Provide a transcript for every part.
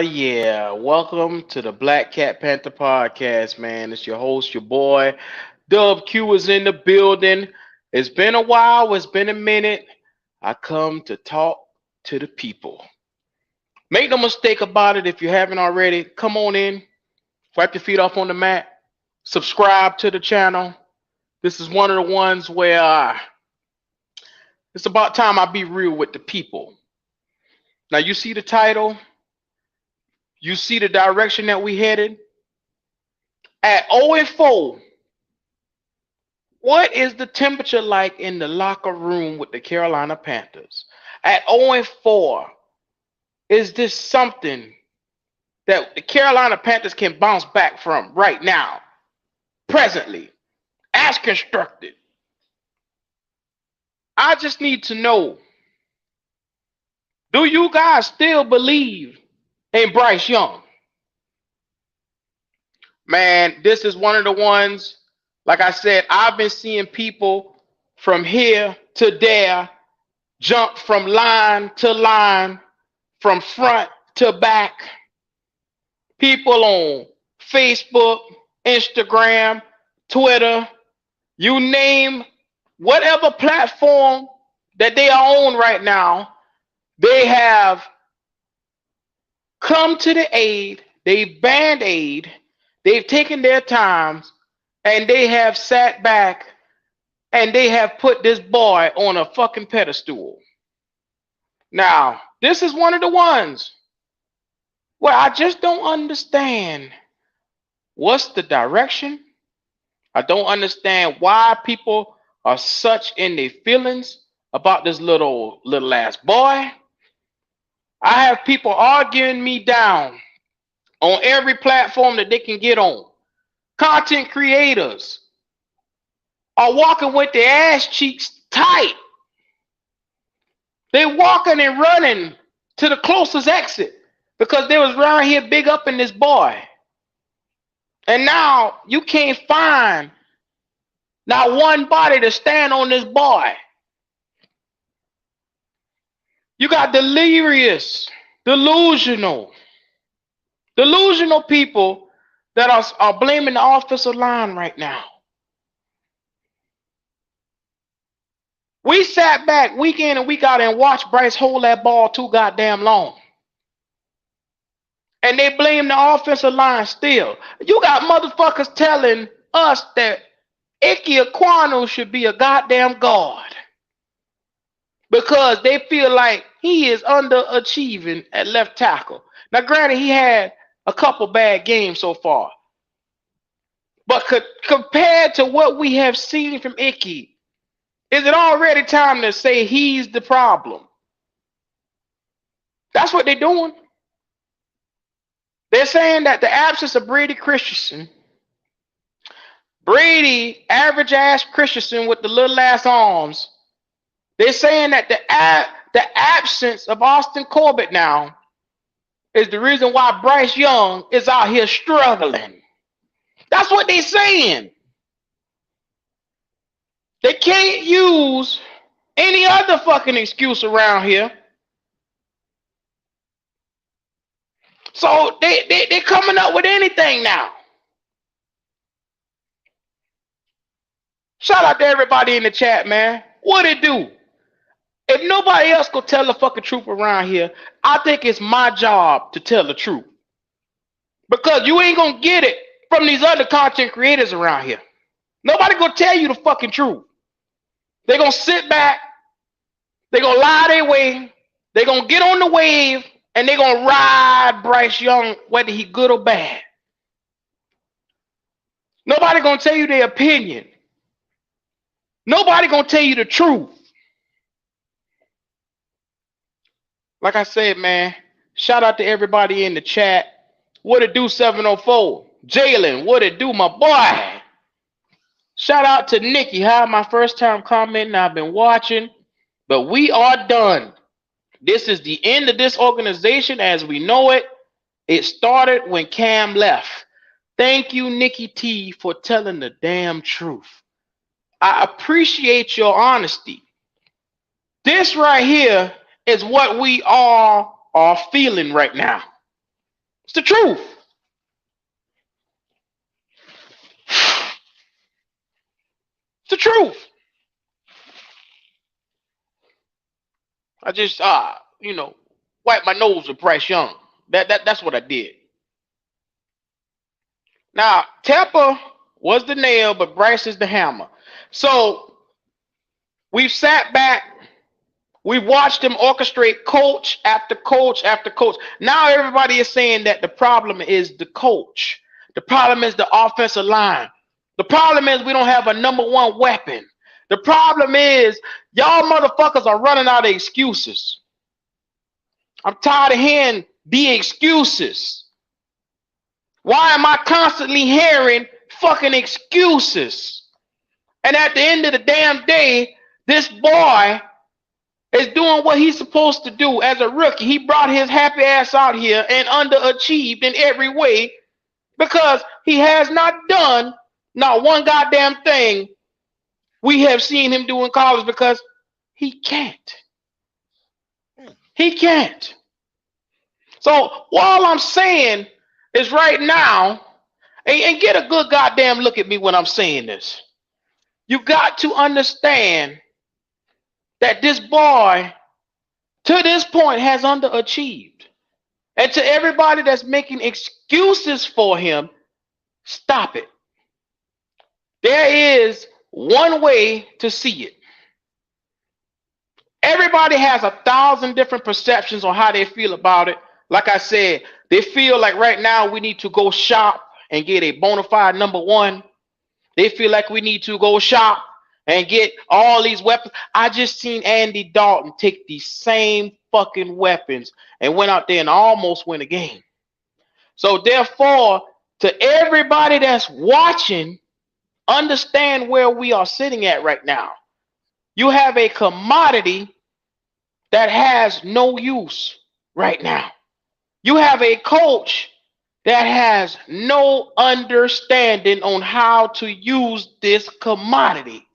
Yeah. Welcome to the Black Cat Panther podcast, man. It's your host, your boy. Dub Q is in the building. It's been a while, it's been a minute. I come to talk to the people. Make no mistake about it if you haven't already. Come on in, wipe your feet off on the mat, subscribe to the channel. This is one of the ones where it's about time I be real with the people. Now, you see the title, you see the direction that we headed. At 0-4, what is the temperature like in the locker room with the Carolina Panthers? At 0-4, is this something that the Carolina Panthers can bounce back from right now, presently, as constructed? I just need to know, do you guys still believe in Bryce Young? Man, this is one of the ones, like I said, I've been seeing people from here to there jump from line to line, from front to back. People on Facebook, Instagram, Twitter, you name whatever platform that they are on right now, they have come to the aid, they've band-aid, they've taken their times, and they have sat back and they have put this boy on a fucking pedestal. Now, this is one of the ones where I just don't understand what's the direction. I don't understand why people are such in their feelings about this little ass boy. I have people arguing me down on every platform that they can get on. Content creators are walking with their ass cheeks tight. They walking and running to the closest exit because they was around here big up in this boy. And now you can't find not one body to stand on this boy. You got delirious, delusional people that are blaming the offensive line right now. We sat back week in and week out and watched Bryce hold that ball too goddamn long. And they blame the offensive line still. You got motherfuckers telling us that 𝐥𝐤𝐤𝐿 should be a goddamn guard because they feel like he is underachieving at left tackle. Now, granted, he had a couple bad games so far. But compared to what we have seen from 𝐥𝐤, is it already time to say he's the problem? That's what they're doing. They're saying that the absence of Brady Christensen, Brady, average ass Christensen with the little ass arms, they're saying that the absence of Austin Corbett now is the reason why Bryce Young is out here struggling. That's what they're saying. They can't use any other fucking excuse around here. So they're coming up with anything now. Shout out to everybody in the chat, man. What it do? If nobody else could tell the fucking truth around here, I think it's my job to tell the truth. Because you ain't gonna get it from these other content creators around here. Nobody gonna tell you the fucking truth. They're gonna sit back, they're gonna lie their way, they're gonna get on the wave, and they're gonna ride Bryce Young, whether he good or bad. Nobody gonna tell you their opinion. Nobody gonna tell you the truth. Like I said, man, shout out to everybody in the chat. What it do, 704? Jalen, what it do, my boy? Shout out to Nikki. Hi, my first time commenting. I've been watching, but we are done. This is the end of this organization as we know it. It started when Cam left. Thank you, Nikki T, for telling the damn truth. I appreciate your honesty. This right here is what we all are feeling right now. It's the truth. It's the truth. I just wipe my nose with Bryce Young. That's what I did. Now, Tampa was the nail, but Bryce is the hammer. So we've sat back, we've watched him orchestrate coach after coach after coach. Now everybody is saying that the problem is the coach. The problem is the offensive line. The problem is we don't have a number one weapon. The problem is y'all motherfuckers are running out of excuses. I'm tired of hearing the excuses. Why am I constantly hearing fucking excuses? And at the end of the damn day, this boy is doing what he's supposed to do as a rookie. He brought his happy ass out here and underachieved in every way because he has not done not one goddamn thing we have seen him do in college because he can't. He can't. So all I'm saying is right now, and get a good goddamn look at me when I'm saying this. You got to understand that this boy, to this point, has underachieved. And to everybody that's making excuses for him, stop it. There is one way to see it. Everybody has 1,000 different perceptions on how they feel about it. Like I said, they feel like right now we need to go shop and get a bona fide number one. They feel like we need to go shop and get all these weapons. I just seen Andy Dalton take these same fucking weapons and went out there and almost win a game. So therefore, to everybody that's watching, understand where we are sitting at right now. You have a commodity that has no use right now. You have a coach that has no understanding on how to use this commodity.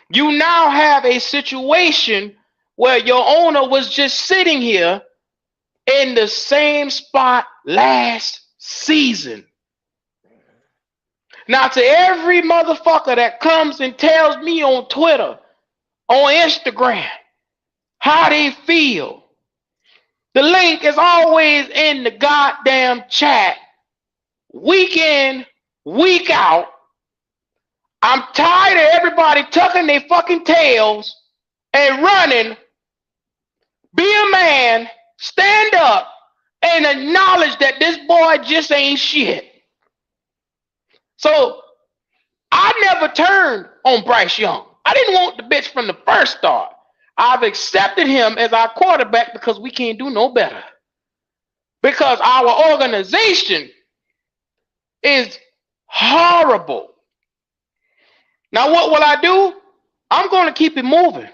You now have a situation where your owner was just sitting here in the same spot last season. Now, to every motherfucker that comes and tells me on Twitter, on Instagram, how they feel, the link is always in the goddamn chat, week in, week out. I'm tired of everybody tucking their fucking tails and running. Be a man, stand up, and acknowledge that this boy just ain't shit. So I never turned on Bryce Young. I didn't want the bitch from the first start. I've accepted him as our quarterback because we can't do no better. Because our organization is horrible. Now what will I do? I'm going to keep it moving.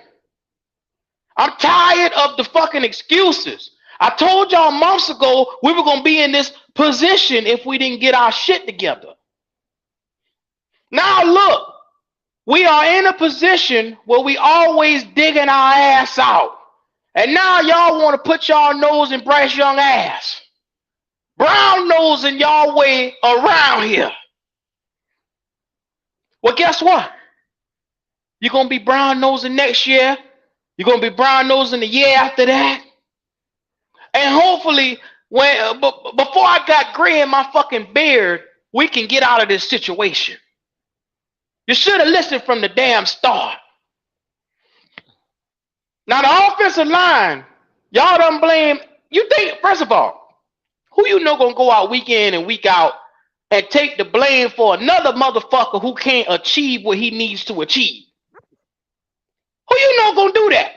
I'm tired of the fucking excuses. I told y'all months ago we were going to be in this position if we didn't get our shit together. Now look. We are in a position where we always digging our ass out. And now y'all want to put y'all nose in Bryce Young ass. Brown nosing y'all way around here. Well, guess what? You're going to be brown nosing next year. You're going to be brown nosing the year after that. And hopefully, before I got gray in my fucking beard, we can get out of this situation. You should have listened from the damn start. Now the offensive line, y'all don't blame. You think, first of all, who you know gonna go out week in and week out and take the blame for another motherfucker who can't achieve what he needs to achieve? Who you know gonna do that?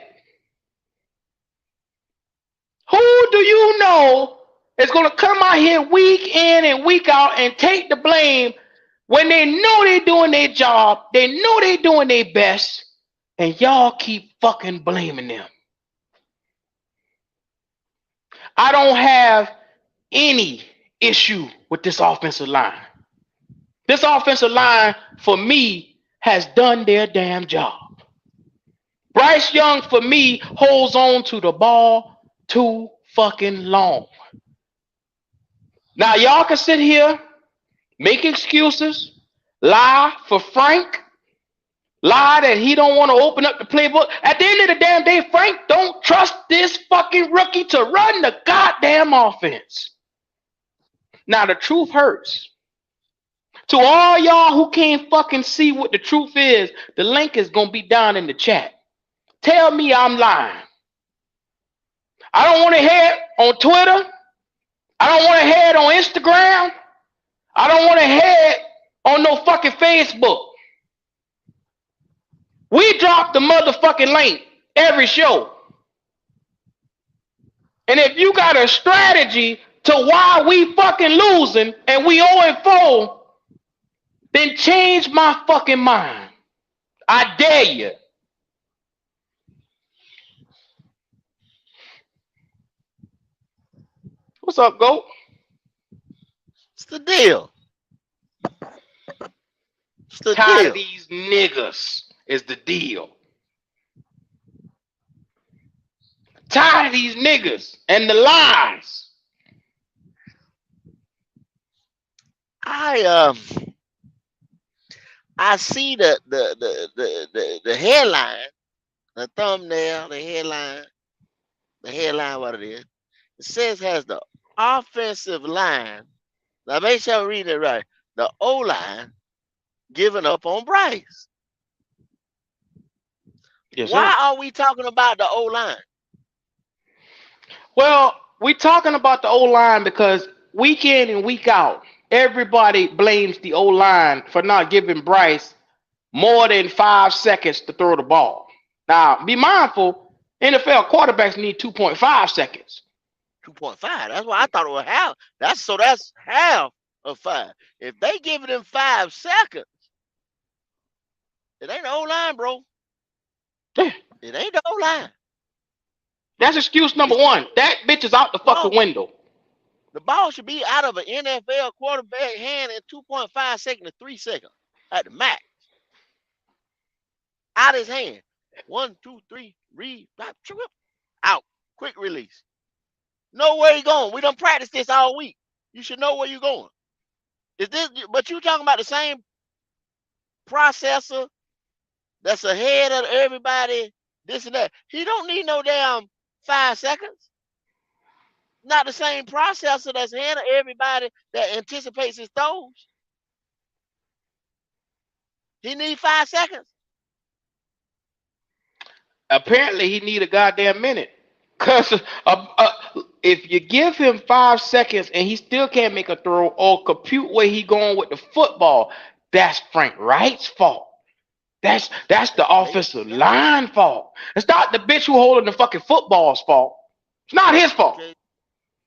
Who do you know is gonna come out here week in and week out and take the blame when they know they're doing their job, they know they're doing their best, and y'all keep fucking blaming them? I don't have any issue with this offensive line. This offensive line, for me, has done their damn job. Bryce Young, for me, holds on to the ball too fucking long. Now y'all can sit here, make excuses, lie for Frank, lie that he don't want to open up the playbook. At the end of the damn day, Frank don't trust this fucking rookie to run the goddamn offense. Now the truth hurts. To all y'all who can't fucking see what the truth is, the link is gonna be down in the chat. Tell me I'm lying. I don't want to hear it on Twitter. I don't want to hear it on Instagram. I don't want to hear it on no fucking Facebook. We drop the motherfucking link every show. And if you got a strategy to why we fucking losing and we 0-4, then change my fucking mind. I dare you. What's up, GO.A.T? What's the deal? What's the Tired deal? of these niggas is the deal. Tired of these niggas and the lies. I see the headline, the thumbnail, the headline, what it is. It says has the offensive line. Now make sure I read it right. The O-line giving up on Bryce. Yes, Why sir. are we talking about the O-line? Well, we talking about the O-line because week in and week out, everybody blames the O-line for not giving Bryce more than 5 seconds to throw the ball. Now, be mindful, NFL quarterbacks need 2.5 seconds. 2.5. That's why I thought it was half. That's half of 5. If they give it in 5 seconds, it ain't the O-line, bro. Yeah. It ain't the O-line. That's excuse number one. That bitch is out the fucking window. The ball should be out of an NFL quarterback hand in 2.5 seconds to 3 seconds at the max. Out his hand. 1, 2, 3, read, out. Quick release. Know where you going. We done practiced this all week. You should know where you're going. But you talking about the same processor that's ahead of everybody, this and that. He don't need no damn 5 seconds. Not the same processor that's ahead of everybody that anticipates his throws. He need 5 seconds. Apparently, he need a goddamn minute. Because if you give him 5 seconds and he still can't make a throw or compute where he going with the football, that's Frank Wright's fault. That's the offensive line fault. It's not the bitch who holding the fucking football's fault. It's not his fault. Okay.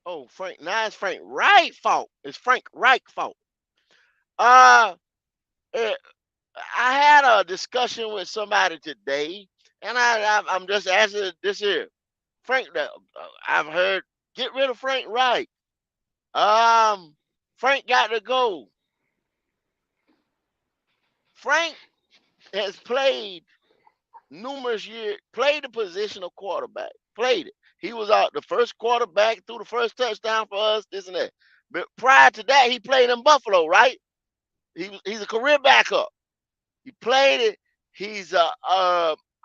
Oh, now it's Frank Wright's fault. It's Frank Wright's fault. I had a discussion with somebody today, and I'm just asking this here. Frank, I've heard, get rid of Frank Wright. Frank got to go. Frank has played numerous years, played the position of quarterback, played it. He was out the first quarterback, threw the first touchdown for us, this and that. But prior to that, he played in Buffalo, right? He's a career backup. He played it. He's a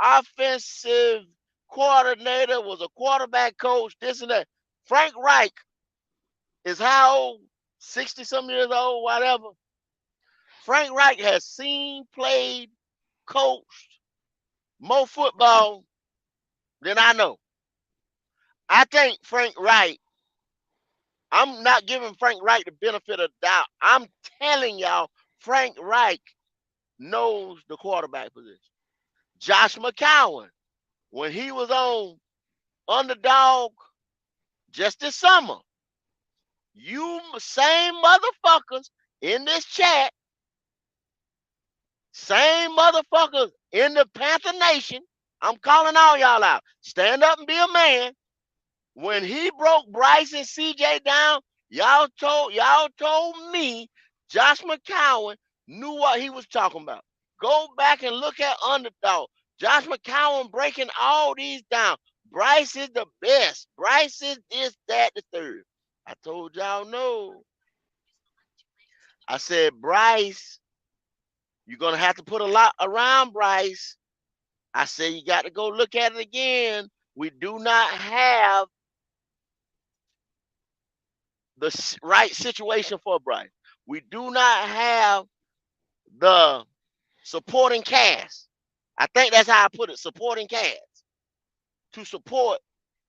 offensive coordinator, was a quarterback coach, this and that. Frank Reich is how old? 60-some years old, whatever. Frank Reich has seen, played, coached more football than I know. I think Frank Reich, I'm not giving Frank Reich the benefit of the doubt. I'm telling y'all, Frank Reich knows the quarterback position. Josh McCown, when he was on Underdog just this summer, you same motherfuckers in this chat, same motherfuckers in the Panther Nation, I'm calling all y'all out. Stand up and be a man. When he broke Bryce and CJ down, y'all told me Josh McCown knew what he was talking about. Go back and look at Underdog. Josh McCown breaking all these down. Bryce is the best. Bryce is this, that, the third. I told y'all no. I said, Bryce, you're going to have to put a lot around Bryce. I said, you got to go look at it again. We do not have the right situation for Bryce. We do not have the supporting cast. I think that's how I put it, supporting cast, to support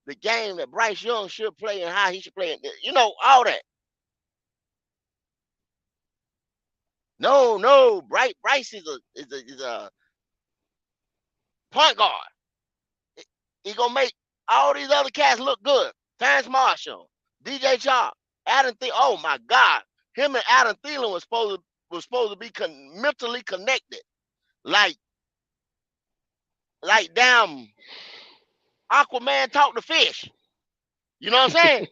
the game that Bryce Young should play and how he should play it. You know, all that. No, Bryce is a point guard. He gonna make all these other cats look good. Terrence Marshall, DJ Chalk, Adam Thielen. Oh my God, him and Adam Thielen was supposed to be mentally connected, like damn Aquaman talk to fish. You know what I'm saying?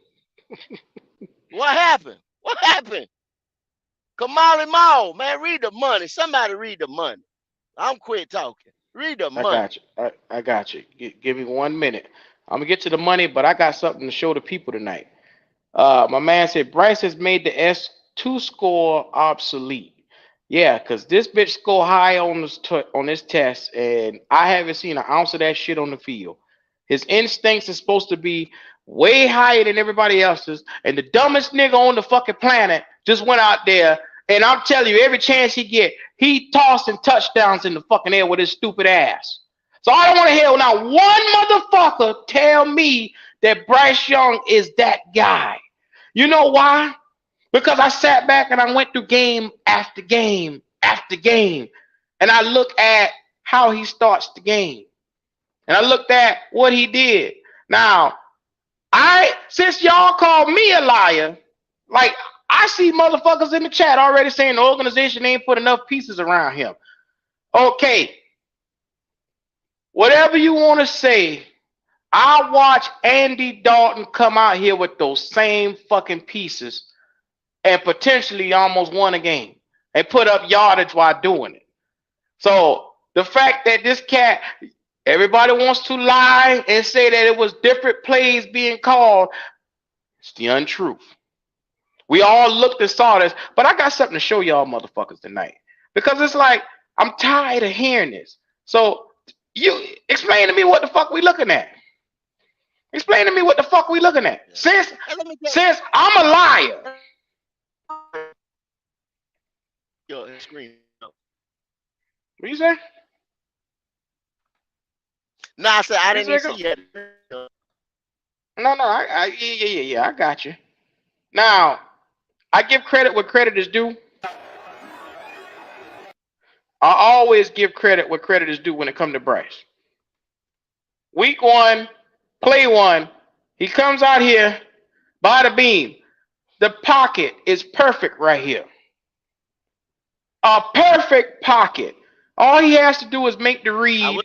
What happened? What happened? Kamali Mall, man, read the money. Somebody read the money. I'm quit talking. Read the money. I got you. I got you. Give me 1 minute. I'm gonna get to the money, but I got something to show the people tonight. My man said Bryce has made the S2 score obsolete. Yeah, because this bitch score high on this test, and I haven't seen an ounce of that shit on the field. His instincts is supposed to be way higher than everybody else's, and the dumbest nigga on the fucking planet just went out there, and I'm telling you, every chance he get, he tossing touchdowns in the fucking air with his stupid ass. So I don't want to hear now one motherfucker tell me that Bryce Young is that guy. You know why? Because I sat back and I went through game after game after game, and I look at how he starts the game, and I looked at what he did. Now, since y'all called me a liar, like I see motherfuckers in the chat already saying the organization ain't put enough pieces around him. Okay, whatever you want to say, I watch Andy Dalton come out here with those same fucking pieces and potentially almost won a game and put up yardage while doing it. So the fact that this cat, everybody wants to lie and say that it was different plays being called, it's the untruth. We all looked and saw this, but I got something to show y'all motherfuckers tonight. Because it's like, I'm tired of hearing this. So you explain to me what the fuck we looking at. Explain to me what the fuck we looking at. Since I'm a liar. Yo, screen. What you say? No, I said I didn't even see it. No, yeah, I got you. Now, I give credit where credit is due. I always give credit where credit is due when it comes to Bryce. Week 1, play 1, he comes out here by the beam. The pocket is perfect right here. A perfect pocket. All he has to do is make the read,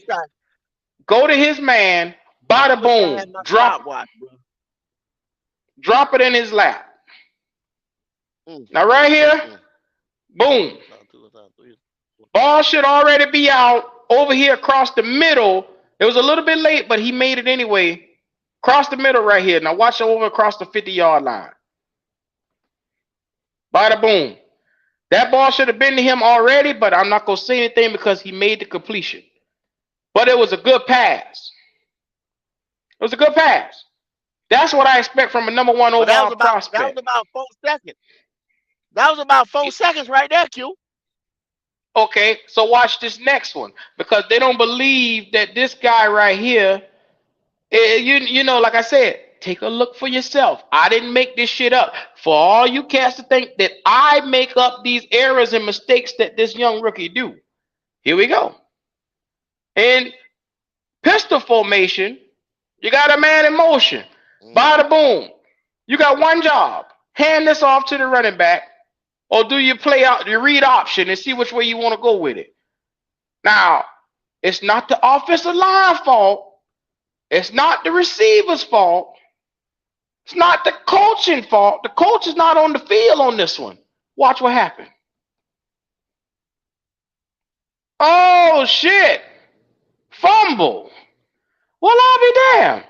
go to his man, bada boom, drop it in his lap. Now right here, boom. Ball should already be out over here across the middle. It was a little bit late, but he made it anyway. Across the middle right here. Now watch over across the 50-yard line. Bada boom. That ball should have been to him already, but I'm not going to say anything because he made the completion. But it was a good pass. It was a good pass. That's what I expect from a number 1 overall prospect. That was about 4 seconds. That was about 4 seconds right there, Q. Okay, so watch this next one. Because they don't believe that this guy right here, you know, like I said, take a look for yourself. I didn't make this shit up. For all you cats to think that I make up these errors and mistakes that this young rookie do. Here we go. In pistol formation, you got a man in motion. Bada boom. You got one job. Hand this off to the running back. Or do you play out the read option and see which way you want to go with it? Now, it's not the offensive line fault. It's not the receiver's fault. It's not the coaching fault. The coach is not on the field on this one. Watch what happened. Oh, shit. Fumble. Well, I'll be damned.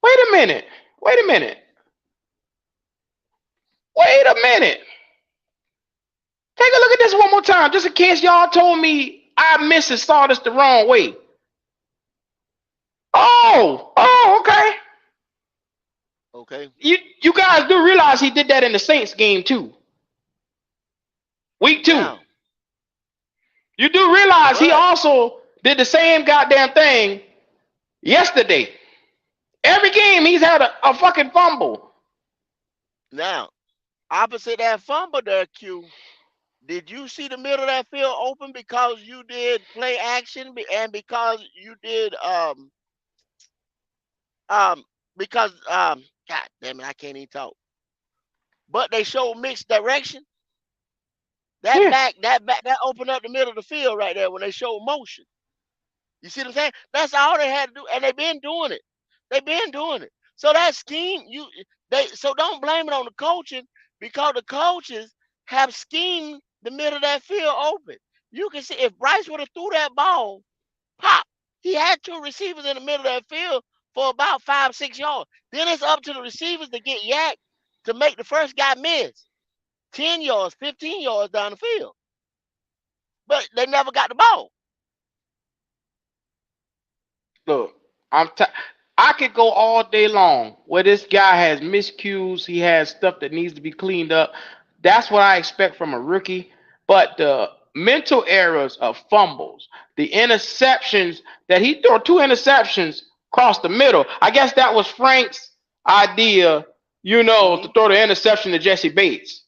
Wait a minute. Wait a minute. Wait a minute. Take a look at this one more time, just in case y'all told me I missed and saw this the wrong way. Oh, okay. Okay. You guys do realize he did that in the Saints game too. Week 2. Now, You do realize he but also did the same goddamn thing yesterday. Every game he's had a fucking fumble. now, opposite that fumble there, Q. Did you see the middle of that field open because you did play action and because you did because God damn it, I can't even talk. But they showed mixed direction. That opened up the middle of the field right there when they showed motion. You see what I'm saying? That's all they had to do, and they've been doing it. They've been doing it. So that scheme, so don't blame it on the coaching because the coaches have schemed the middle of that field open. You can see if Bryce would have threw that ball, pop, he had 2 receivers in the middle of that field for about 5-6 yards. Then it's up to the receivers to get yak to make the first guy miss 10 yards, 15 yards down the field. But they never got the ball. Look, I could go all day long where this guy has miscues, he has stuff that needs to be cleaned up. That's what I expect from a rookie. But the mental errors of fumbles, the interceptions that he threw 2 interceptions across the middle. I guess that was Frank's idea, to throw the interception to Jessie Bates.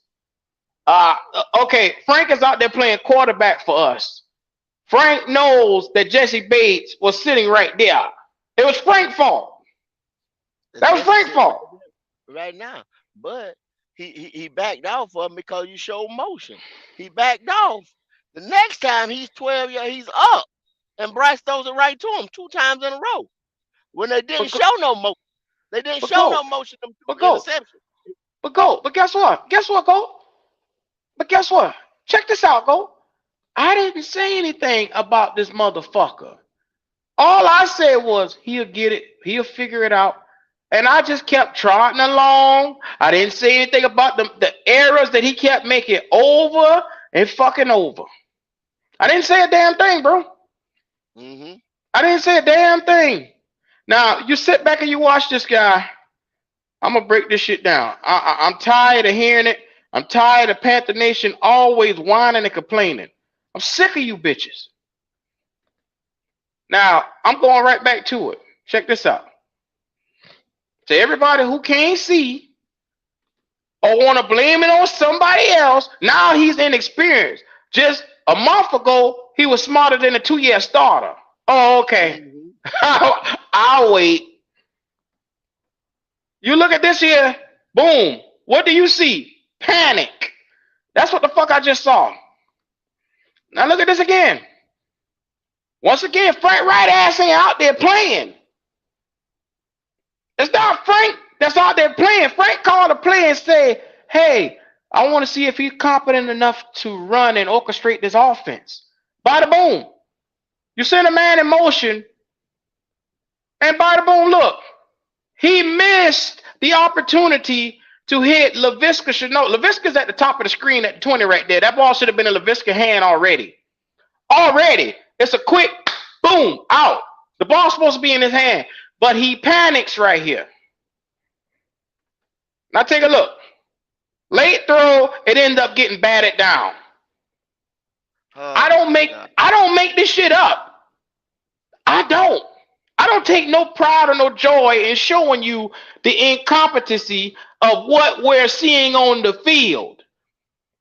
Okay, Frank is out there playing quarterback for us. Frank knows that Jessie Bates was sitting right there. It was Frank's fault. That was Frank's fault. Right now. But he backed off of him because you showed motion. He backed off. The next time he's 12 yards, he's up. And Bryce throws it right to him 2 times in a row. When they didn't show no motion. They didn't show no motion. But guess what? But guess what? Check this out, Go. I didn't say anything about this motherfucker. All I said was he'll get it, he'll figure it out. And I just kept trotting along. I didn't say anything about the errors that he kept making over and fucking over. I didn't say a damn thing, bro. I didn't say a damn thing. Now, you sit back and you watch this guy. I'm going to break this shit down. I'm tired of hearing it. I'm tired of Panther Nation always whining and complaining. I'm sick of you bitches. Now, I'm going right back to it. Check this out. To everybody who can't see or want to blame it on somebody else, now he's inexperienced. Just a month ago, he was smarter than a 2-year starter. Oh, okay. I'll wait. You look at this here, boom. What do you see? Panic. That's what the fuck I just saw. Now look at this again. Once again, Frank Wright ass ain't out there playing. It's not Frank that's out there playing. Frank called a play and said, hey, I want to see if he's competent enough to run and orchestrate this offense. Bada boom. You send a man in motion, and bada boom, look. He missed the opportunity to hit 𝐦𝐨𝐫𝐞. No, 𝐦𝐨𝐫𝐞's at the top of the screen at 20 right there. That ball should have been in 𝐦𝐨𝐫𝐞's hand already. It's a quick boom, out. The ball's supposed to be in his hand, but he panics right here. Now take a look. Late throw, it ends up getting batted down. I don't make this shit up. I don't take no pride or no joy in showing you the incompetency of what we're seeing on the field.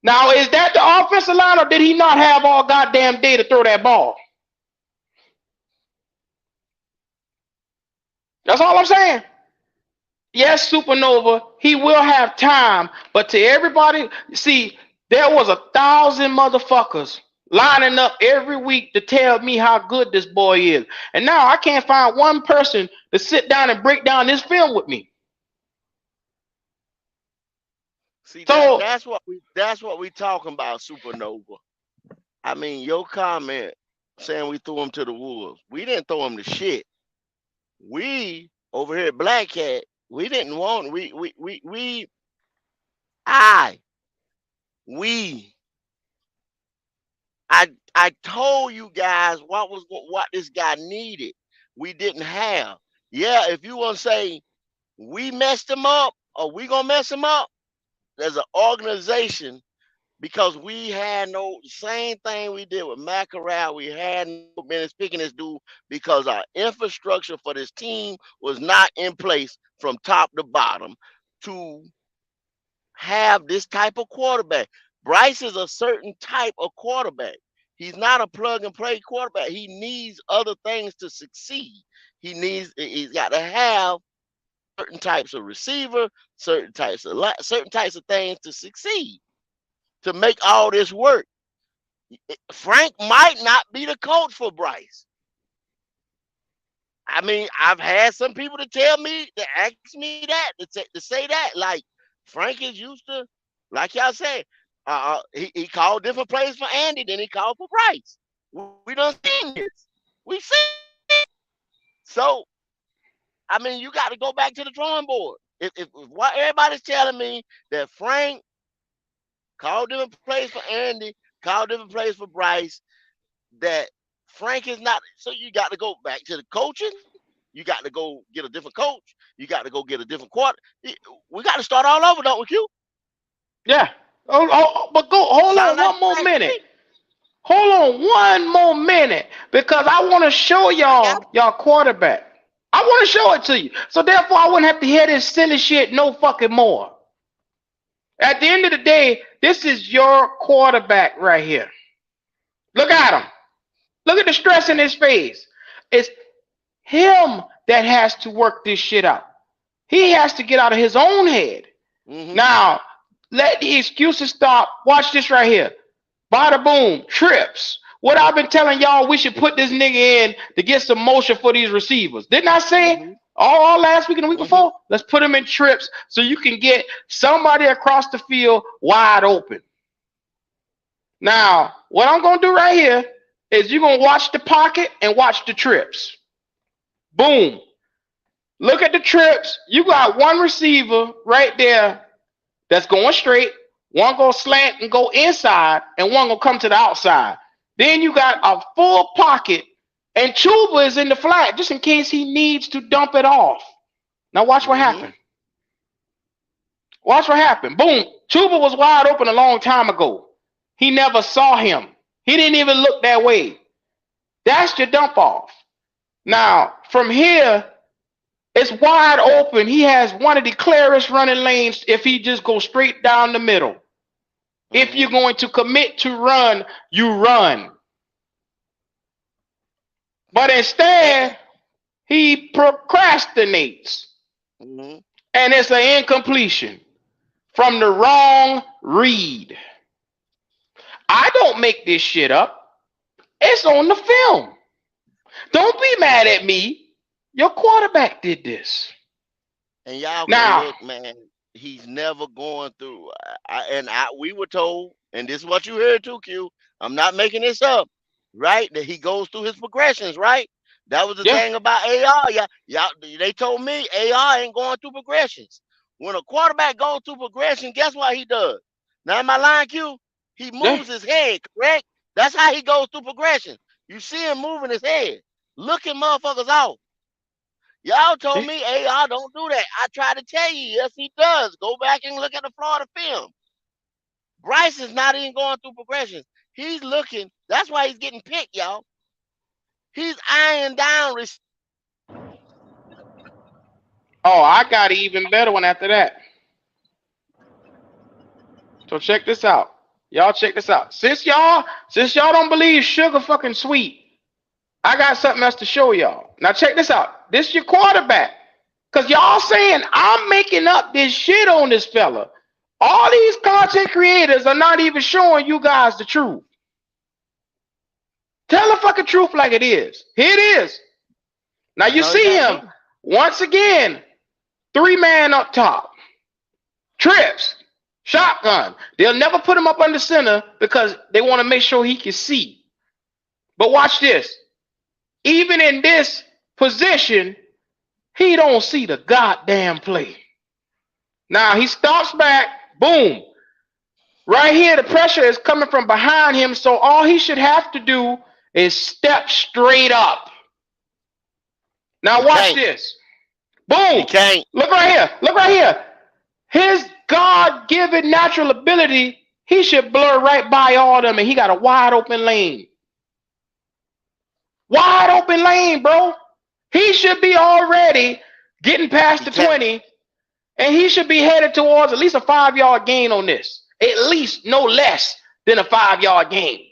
Now, is that the offensive line, or did he not have all goddamn day to throw that ball? That's all I'm saying. Yes, Supernova, he will have time, but to everybody, see, there was 1,000 motherfuckers lining up every week to tell me how good this boy is. And now I can't find one person to sit down and break down this film with me. See, that's what we talking about, Supernova. I mean, your comment saying we threw him to the wolves. We didn't throw him to shit. We over here at Black Cat, we didn't want I we I told you guys what this guy needed. We didn't have. Yeah, if you want to say we messed him up or we gonna mess him up, there's an organization because we had no same thing we did with Matt Corral. We had no business picking this dude because our infrastructure for this team was not in place from top to bottom to have this type of quarterback. Bryce is a certain type of quarterback. He's not a plug and play quarterback. He needs other things to succeed. He's got to have certain types of receiver, certain types of things to succeed, to make all this work. Frank might not be the coach for Bryce. I mean, I've had some people to ask me that, to say that, like, Frank is used to, like y'all said, he called different plays for Andy than he called for Bryce. We done seen this. We seen it. So, I mean, you got to go back to the drawing board. If what everybody's telling me that Frank called different plays for Andy, called different plays for Bryce, that Frank is not, so you got to go back to the coaching. You got to go get a different coach. You got to go get a different quarter. We got to start all over, don't we, Q? Yeah. But hold on one more minute. Hold on one more minute, because I want to show y'all quarterback. I want to show it to you. So therefore, I wouldn't have to hear this silly shit no fucking more. At the end of the day, this is your quarterback right here. Look at him. Look at the stress in his face. It's him that has to work this shit out. He has to get out of his own head. Mm-hmm. Now, let the excuses stop. Watch this right here. Bada boom, trips. What I've been telling y'all, we should put this nigga in to get some motion for these receivers. Didn't I say it all last week and the week before? Let's put him in trips so you can get somebody across the field wide open. Now, what I'm going to do right here is you're going to watch the pocket and watch the trips. Boom. Look at the trips. You got one receiver right there that's going straight, one go slant and go inside, and one going to come to the outside. Then you got a full pocket, and Chuba is in the flat just in case he needs to dump it off. Now watch what happened. Watch what happened. Boom. Chuba was wide open a long time ago. He never saw him. He didn't even look that way. That's your dump off. Now, from here, it's wide open. He has one of the clearest running lanes if he just goes straight down the middle. If you're going to commit to run, you run. But instead, he procrastinates. And it's an incompletion from the wrong read. I don't make this shit up. It's on the film. Don't be mad at me. Your quarterback did this. And y'all can look, man. He's never going through. We were told, and this is what you heard too, Q. I'm not making this up, right? That he goes through his progressions, right? That was the thing about AR. Y'all, they told me AR ain't going through progressions. When a quarterback goes through progression, guess what he does? Now, am I lying, Q? He moves his head, correct? That's how he goes through progression. You see him moving his head, looking motherfuckers off. Y'all told me AR don't do that. I tried to tell you, yes, he does. Go back and look at the Florida film. Bryce is not even going through progressions. He's looking. That's why he's getting picked, y'all. He's eyeing down. Oh, I got an even better one after that. So check this out. Y'all check this out. Since y'all don't believe sugar fucking sweet, I got something else to show y'all. Now check this out. This is your quarterback. Because y'all saying I'm making up this shit on this fella. All these content creators are not even showing you guys the truth. Tell the fucking truth like it is. Here it is. Now you see him once again, 3-man up top. Trips. Shotgun. They'll never put him up under center because they want to make sure he can see. But watch this. Even in this position, He don't see the goddamn play. Now he stops back, boom. Right here, the pressure is coming from behind him, so all he should have to do is step straight up. Now He watch can't. this. He Boom. can't. Look right here. Look right here. His God-given natural ability, he should blur right by all of them, and he got a wide open lane. Wide open lane, bro. He should be already getting past He the can't. 20, and he should be headed towards at least a 5-yard gain on this. At least no less than a 5-yard gain.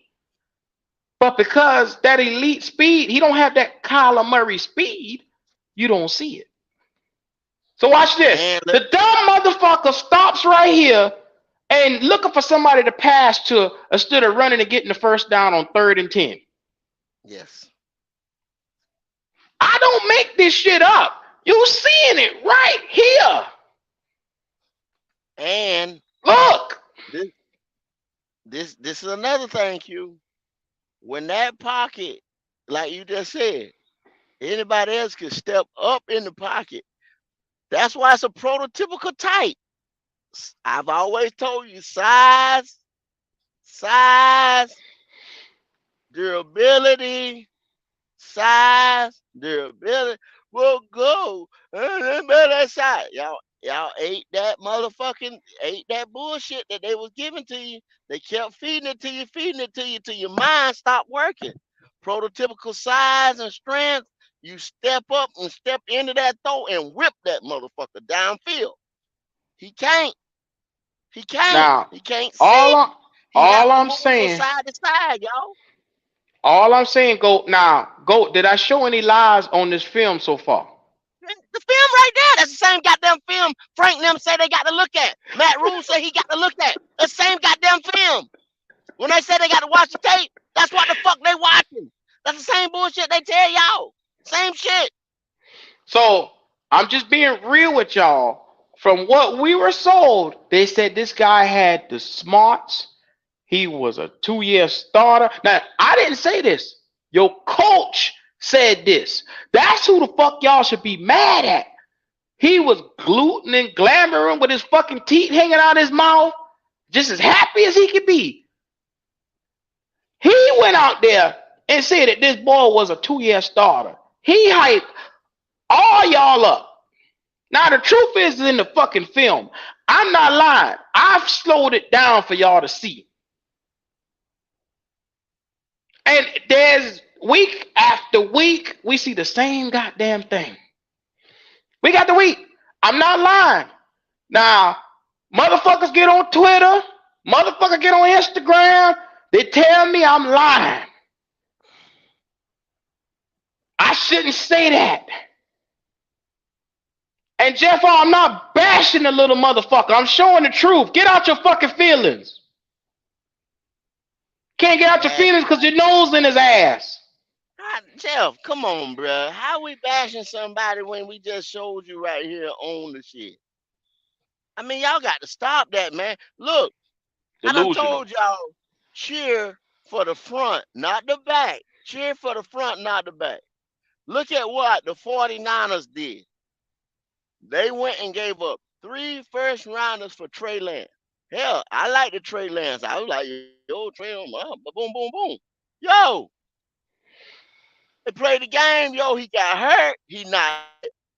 But because that elite speed, he don't have that Kyler Murray speed, you don't see it. So watch this. And The dumb motherfucker stops right here and looking for somebody to pass to instead of running and getting the first down on 3rd and 10. yes. I don't make this shit up. You seeing it right here. And Look. this is another thing, Q. When that pocket, like you just said, anybody else could step up in the pocket. That's why it's a prototypical type. I've always told you size, durability, will go. That side. Y'all ate that bullshit that they was giving to you. They kept feeding it to you till your mind stopped working. Prototypical size and strength, you step up and step into that throw and whip that motherfucker downfield. He can't. Now, He can't see. all He have to I'm move from saying, side to side, y'all. all I'm saying, go. Did I show any lies on this film so far? The film right there, that's the same goddamn film Frank and them say they got to look at. Matt Rule say he got to look at. The same goddamn film. When they say they got to watch the tape, that's what the fuck they watching. That's the same bullshit they tell y'all. Same shit. So I'm just being real with y'all. From what we were sold, they said this guy had the smarts. He was a 2-year starter. Now, I didn't say this. Your coach said this. That's who the fuck y'all should be mad at. He was gluten and glamoring with his fucking teeth hanging out his mouth, just as happy as he could be. He went out there and said that this boy was a 2-year starter. He hyped all y'all up. Now, the truth is in the fucking film. I'm not lying. I've slowed it down for y'all to see. And there's week after week, we see the same goddamn thing. We got the week. I'm not lying. Now, motherfuckers get on Twitter, motherfuckers get on Instagram, they tell me I'm lying. I shouldn't say that. And Jeff, I'm not bashing the little motherfucker. I'm showing the truth. Get out your fucking feelings. Can't get out your feelings because your nose in his ass. Jeff, come on, bro. How we bashing somebody when we just showed you right here on the shit? I mean, y'all got to stop that, man. Look, Delusional. I done told y'all, cheer for the front, not the back. Cheer for the front, not the back. Look at what the 49ers did. They went and gave up 3 first-rounders for Trey Lance. Hell, I like the Trey Lance. I was like, yo, Trey, boom, boom, boom. Yo, they played the game. Yo, he got hurt. He not.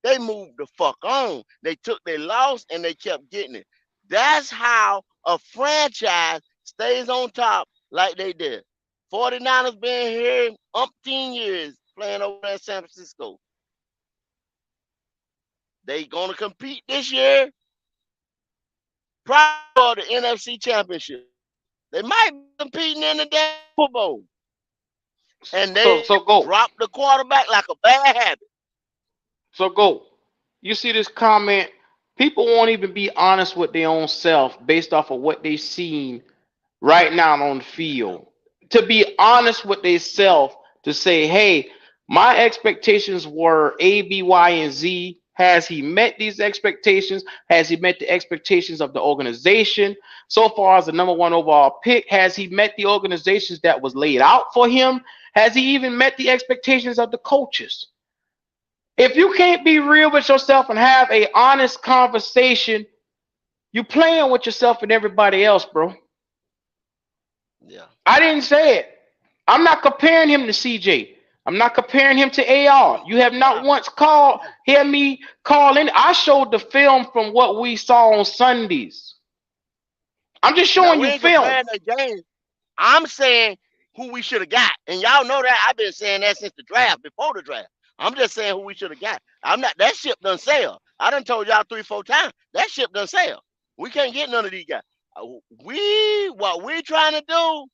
They moved the fuck on. They took their loss and they kept getting it. That's how a franchise stays on top like they did. 49ers been here umpteen years playing over there in San Francisco. They gonna compete this year. Probably for the NFC Championship. They might be competing in the damn Super Bowl. And they drop the quarterback like a bad habit. So go. You see this comment? People won't even be honest with their own self based off of what they've seen right now on the field. To be honest with themselves, to say, hey, my expectations were A, B, Y, and Z. Has he met these expectations? Has he met the expectations of the organization? So far as the number 1 overall pick, has he met the organizations that was laid out for him? Has he even met the expectations of the coaches? If you can't be real with yourself and have a honest conversation, you playing with yourself and everybody else, bro. Yeah. I didn't say it. I'm not comparing him to CJ. I'm not comparing him to AR. You have not once hear me call in. I showed the film from what we saw on Sundays. I'm just Now showing we you ain't film. comparing the games. I'm saying who we should have got. And y'all know that I've been saying that since the draft, before the draft. I'm just saying who we should have got. I'm not that ship done sail. I done told y'all 3-4 times. That ship done sail. We can't get none of these guys. What we trying to do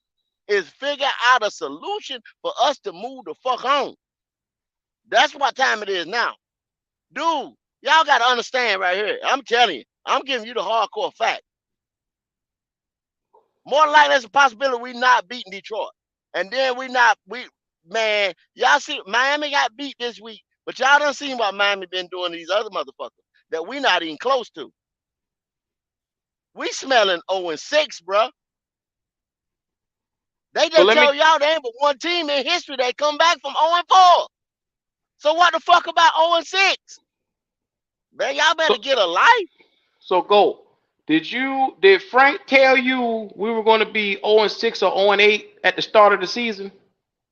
is figure out a solution for us to move the fuck on. That's what time it is now. Dude, y'all gotta understand right here. I'm telling you, I'm giving you the hardcore fact. More likely there's a possibility we not beating Detroit. And then man, y'all see Miami got beat this week, but y'all done seen what Miami been doing to these other motherfuckers that we not even close to. We smelling 0-6, bro. They So just tell y'all they ain't but one team in history that come back from 0-4. So what the fuck about 0-6? Man, y'all better get a life. So go. Did Frank tell you we were going to be 0-6 or 0-8 at the start of the season?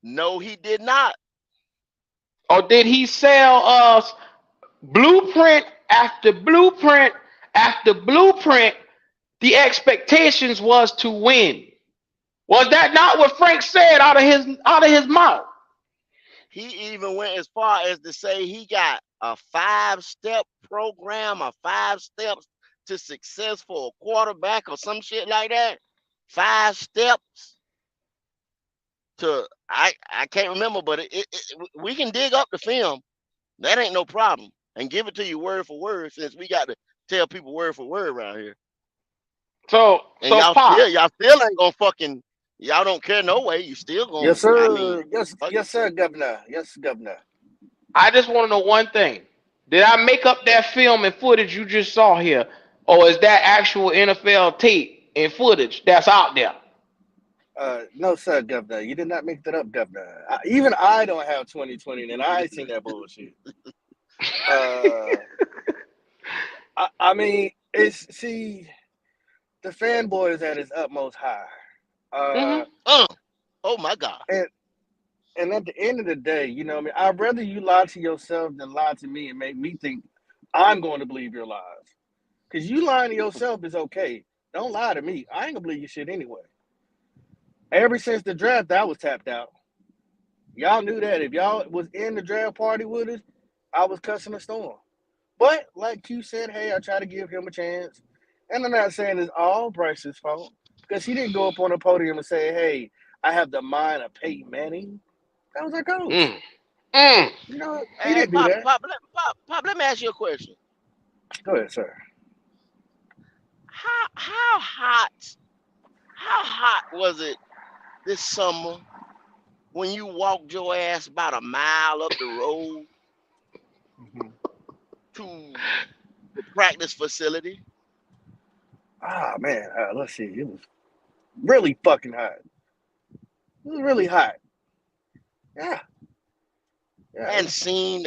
No, he did not. Or did he sell us blueprint after blueprint after blueprint? The expectations was to win. Was that not what Frank said out of his mouth? He even went as far as to say he got a 5-step program, or 5 steps to success for a quarterback or some shit like that. 5 steps to I can't remember, but we can dig up the film. That ain't no problem, and give it to you word for word, since we got to tell people word for word around here. And So Pop. y'all still ain't gonna fucking, y'all don't care no way. You still Yes, gonna, I mean, sir. Yes, sir, Governor. Yes, Governor. I just want to know one thing. Did I make up that film and footage you just saw here? Or is that actual NFL tape and footage that's out there? No, sir, Governor. You did not make that up, Governor. Even I don't have 2020, and I ain't seen that bullshit. Uh, I mean, the fanboy is at its utmost high. Uh, Mm-hmm. oh my God. and and at the end of the day, you know what I mean? I'd rather you lie to yourself than lie to me and make me think I'm going to believe your lies. Because you lying to yourself is okay. Don't lie to me. I ain't gonna believe your shit anyway. Ever since the draft, I was tapped out. Y'all knew that. If y'all was in the draft party with us, I was cussing a storm. But like you said, hey, I try to give him a chance. And I'm not saying it's all Bryce's fault. Because he didn't go up on the podium and say, hey, I have the mind of Peyton Manning. That was our coach. Mm. Mm. You know, he Hey, didn't do that. Pop, let me ask you a question. Go ahead, sir. How hot was it this summer when you walked your ass about a mile up the road Mhm. to the practice facility? Ah, man. Let's see. It was really fucking hot. It was really hot. Yeah. Yeah. And seen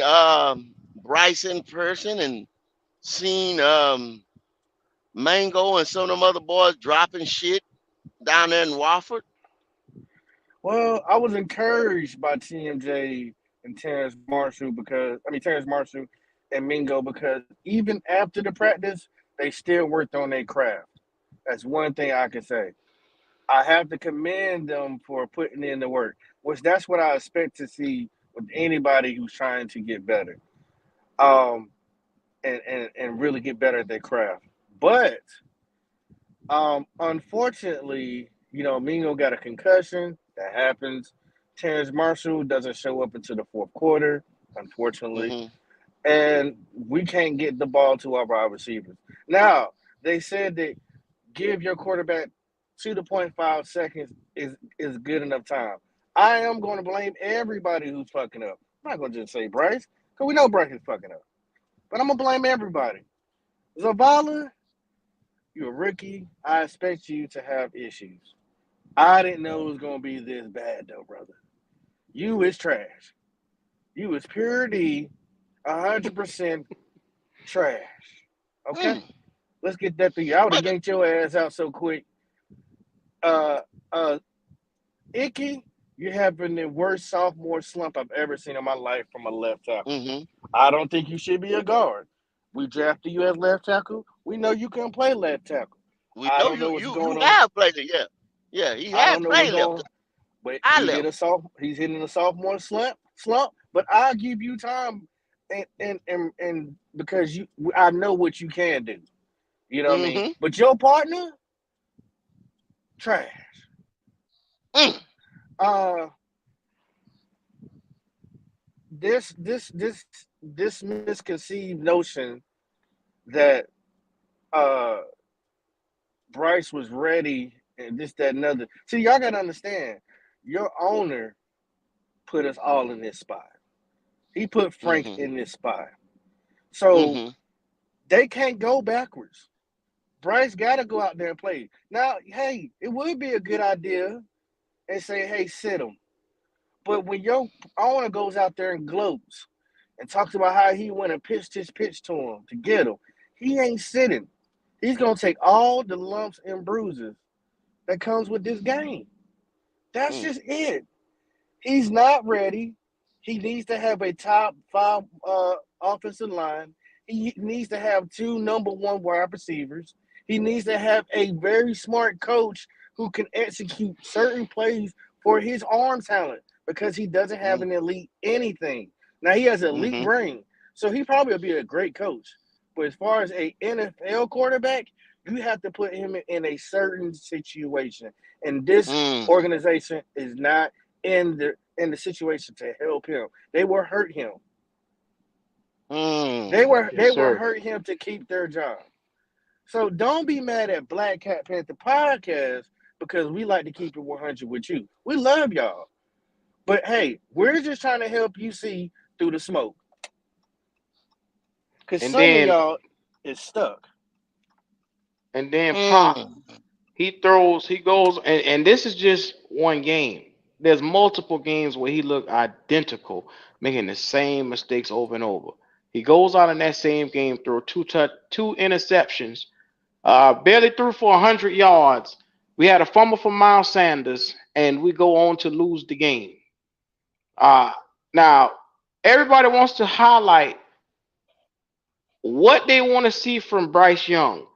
Bryce in person, and seen Mango and some of them other boys dropping shit down there in Wofford? Well, I was encouraged by TMJ and Terrence Marshall and Mingo, because even after the practice, they still worked on their craft. That's one thing I can say. I have to commend them for putting in the work, which that's what I expect to see with anybody who's trying to get better, um, and really get better at their craft. But unfortunately, Mingo got a concussion. That happens. Terrence Marshall doesn't show up until the fourth quarter, unfortunately. Mm-hmm. And we can't get the ball to our wide receivers. Now, they said that give your quarterback 2.5 seconds is good enough time. I am going to blame everybody who's fucking up. I'm not going to just say Bryce, because we know Bryce is fucking up. But I'm going to blame everybody. Zavala, you're a rookie. I expect you to have issues. I didn't know it was gonna be this bad though, brother. You is trash. You is pure D. 100% trash. Okay, Mm. let's get that through you. I would have But yanked your ass out so quick. Uh, uh, Icky, you're having the worst sophomore slump I've ever seen in my life from a left tackle. mm-hmm. I don't think you should be a guard. We drafted you as left tackle. We know you can play left tackle. We I know don't know you what's you going you on. have played it, yeah. Yeah, he I has don't know what's played left. going, but I left. he's hitting a sophomore slump. But I'll give you time, and because I know what you can do. You know what I mean. Mm-hmm. But your partner, trash. Mm. Uh, this misconceived notion that uh Bryce was ready and this, that, and other. See, y'all gotta understand, your owner put us all in this spot. He put Frank Mm-hmm. in this spot. So Mm-hmm. they can't go backwards. Bryce gotta go out there and play. Now, hey, it would be a good idea and say, hey, sit him. But when your owner goes out there and gloats and talks about how he went and pitched his pitch to him to get him, he ain't sitting. He's gonna take all the lumps and bruises that comes with this game. That's Mm. just it. He's not ready. He needs to have a top five offensive line. He needs to have two number one wide receivers. He needs to have a very smart coach who can execute certain plays for his arm talent because he doesn't have Mm. an elite anything. Now he has an elite Mm-hmm. brain, so he probably will be a great coach. But as far as a NFL quarterback, you have to put him in a certain situation, and this Mm. organization is not in the situation to help him. They will hurt him. They Mm. were Yes, they will sir. hurt him to keep their job. So don't be mad at Black Cat Panther Podcast because we like to keep it 100 with you. We love y'all. But hey, we're just trying to help you see through the smoke. Because And some of then y'all is stuck. Pop, Mm. he goes, and this is just one game. There's multiple games where he looked identical, making the same mistakes over and over. He goes out in that same game, throw two interceptions, barely threw for 100 yards. We had a fumble from Miles Sanders, and we go on to lose the game. Uh, Now, everybody wants to highlight what they want to see from Bryce Young.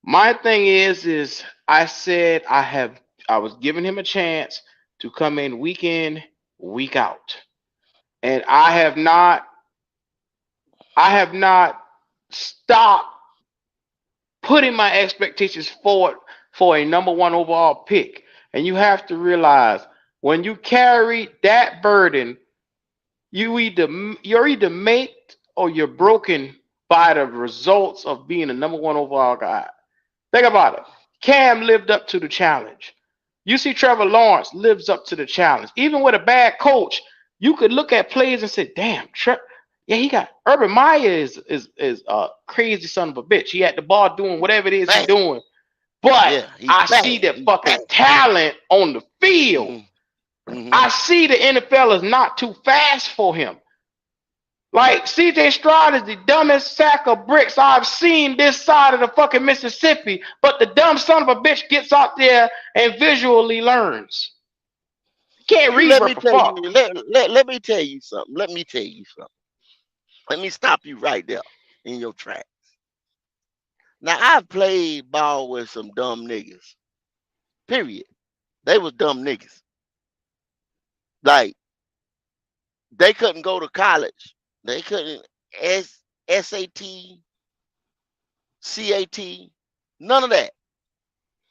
My thing is I said I was giving him a chance to come in, week out. And I have not stopped putting my expectations forward for a number one overall pick. And you have to realize when you carry that burden, you're either made or you're broken by the results of being a number one overall guy. Think about it. Cam lived up to the challenge. You see Trevor Lawrence lives up to the challenge. Even with a bad coach, you could look at plays and say, "Damn, yeah, he got Urban Meyer is a crazy son of a bitch. He had the ball doing whatever it is he's Bad. doing, but Yeah, he's I bad. see the He's bad. fucking talent on the field. Mm-hmm. Mm-hmm. I see the NFL is not too fast for him. Like CJ Stroud is the dumbest sack of bricks I've seen this side of the fucking Mississippi, but the dumb son of a bitch gets out there and visually learns. Can't You read let worth me a tell you, fuck. let me tell you something. Let me tell you something. Let me stop you right there in your track. Now I've played ball with some dumb niggas. Period. They was dumb niggas. Like they couldn't go to college. They couldn't SAT, CAT, none of that.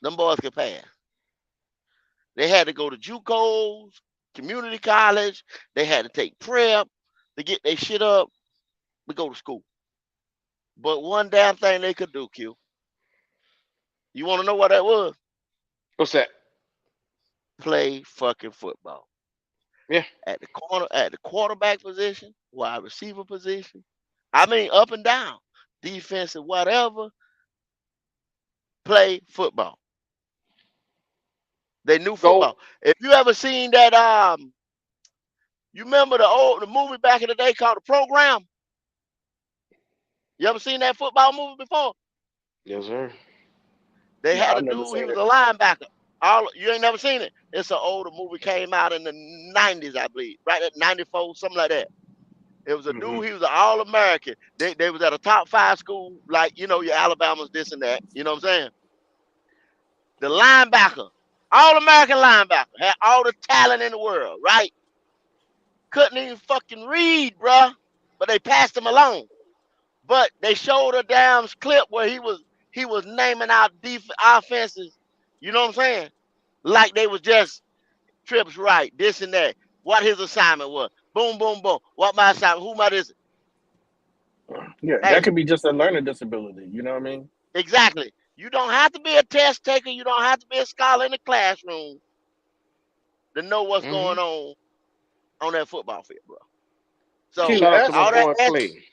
Them boys could pass. They had to go to JUCOs, community college. They had to take prep to get their shit up to go to school. But one damn thing they could do, Q. You want to know what that was? What's that? Play fucking football. Yeah. At the quarterback position, wide receiver position. I mean, up and down, defensive, whatever. Play football. They knew Go. football. If you ever seen that, you remember the movie back in the day called The Program? You ever seen that football movie before? Yes, sir. They No, had I've a never dude, he seen was it. a linebacker. You ain't never seen it? It's an older movie, came out in the 90s, I believe. Right at 94, something like that. It was a Mm-hmm. dude, he was an All-American. They was at a top 5 school, like, your Alabama's, this and that. You know what I'm saying? The linebacker, All-American linebacker, had all the talent in the world, right? Couldn't even fucking read, bruh. But they passed him along. But they showed a damn clip where he was naming out offenses, you know what I'm saying? Like they was just trips right, this and that. What his assignment was. Boom, boom, boom. What my assignment? Who my this? Yeah, that Hey, could be just a learning disability. You know what I mean? exactly. You don't have to be a test taker. You don't have to be a scholar in the classroom to know what's Mm-hmm. going on that football field, bro. So Q, Shout out to my all that boy Clay.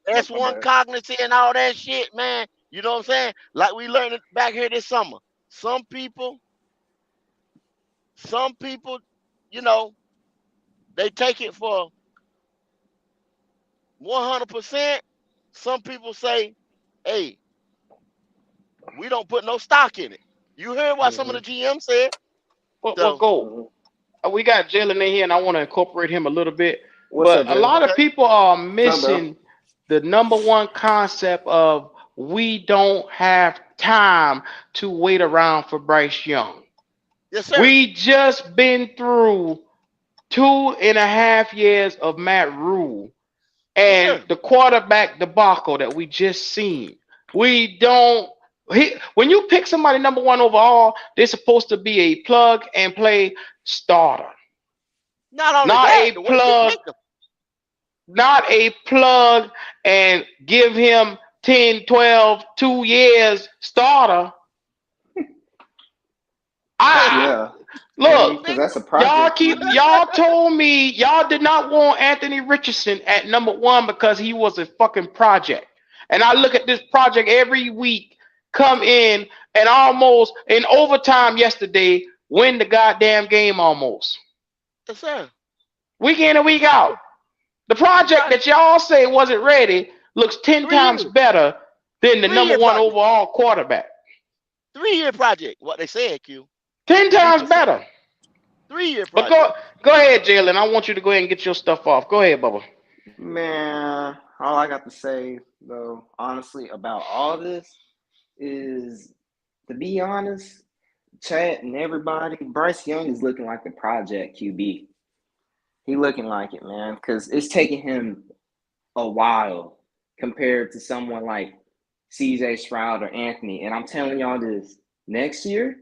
my S1 bad. cognitive and all that shit, man. You know what I'm saying? Like we learned it back here this summer. Some people, some people, you know, they take it for 100%. Some people say, hey, we don't put no stock in it. You heard what some of Mm-hmm. the GM said. Well, So, go. Mm-hmm. We got Jalen in here, and I want to incorporate him a little bit. What's But up, a Jalen? lot of okay. people are What's up, bro? missing the number one concept of we don't have time to wait around for Bryce Young. Yes, sir. We just been through 2.5 years of Matt Rule Yes, and sir. the quarterback debacle that we just seen. We don't. When you pick somebody number one overall, they're supposed to be a plug and play starter, Not only not that, a the way you plug, picked them. not a plug and give him 10, 12, 2 years starter. I Yeah, The way you look, because picked that's them. a project QB. y'all told me y'all did not want Anthony Richardson at number one because he was a fucking project. And I look at this project every week come in and almost in overtime yesterday win the goddamn game almost. Yes, sir. Week in and week out. The project Right. that y'all say wasn't ready looks 10 Three times years. better than the number 3 year one project. overall quarterback. 3 year project. What they said, Q. 10 To be times specific. better. 3 year But project. go ahead, Jalen. I want you to go ahead and get your stuff off. Go ahead, Bubba. Man, all I got to say, though, honestly, about all this is, to be honest, Chat and everybody, Bryce Young is looking like the project QB. He looking like it, man, because it's taking him a while compared to someone like C.J. Stroud or Anthony. And I'm telling y'all this, next year,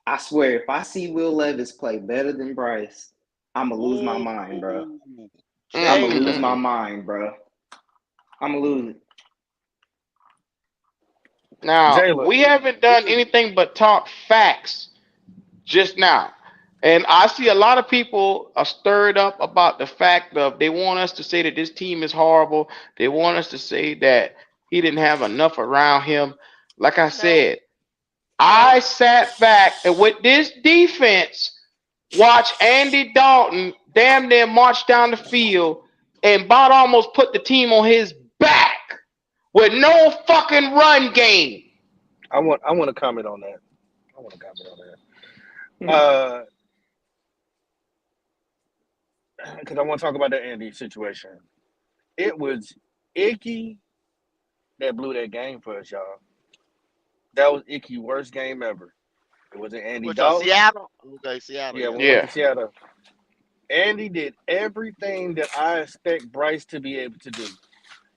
I swear, if I see Will Levis play better than Bryce, I'm going to lose my Ooh. mind, bro. I'm going to lose Jalen. my mind, bro. I'm going to lose it. Now, Jalen. we haven't This done is anything but talk facts just now. And I see a lot of people are stirred up about the fact of they want us to say that this team is horrible. They want us to say that he didn't have enough around him. Like I no, said, no. I sat back and with this defense, watch Andy Dalton damn near march down the field and about almost put the team on his back with no fucking run game. I want to comment on that. I want to comment on that. Hmm. Because I want to talk about the Andy situation. It was Icky that blew that game for us, y'all. That was Icky's worst game ever. It wasn't Andy Which Dalton. Seattle? Okay, Seattle, Yeah, yeah. when we went to Yeah. Seattle. Andy did everything that I expect Bryce to be able to do.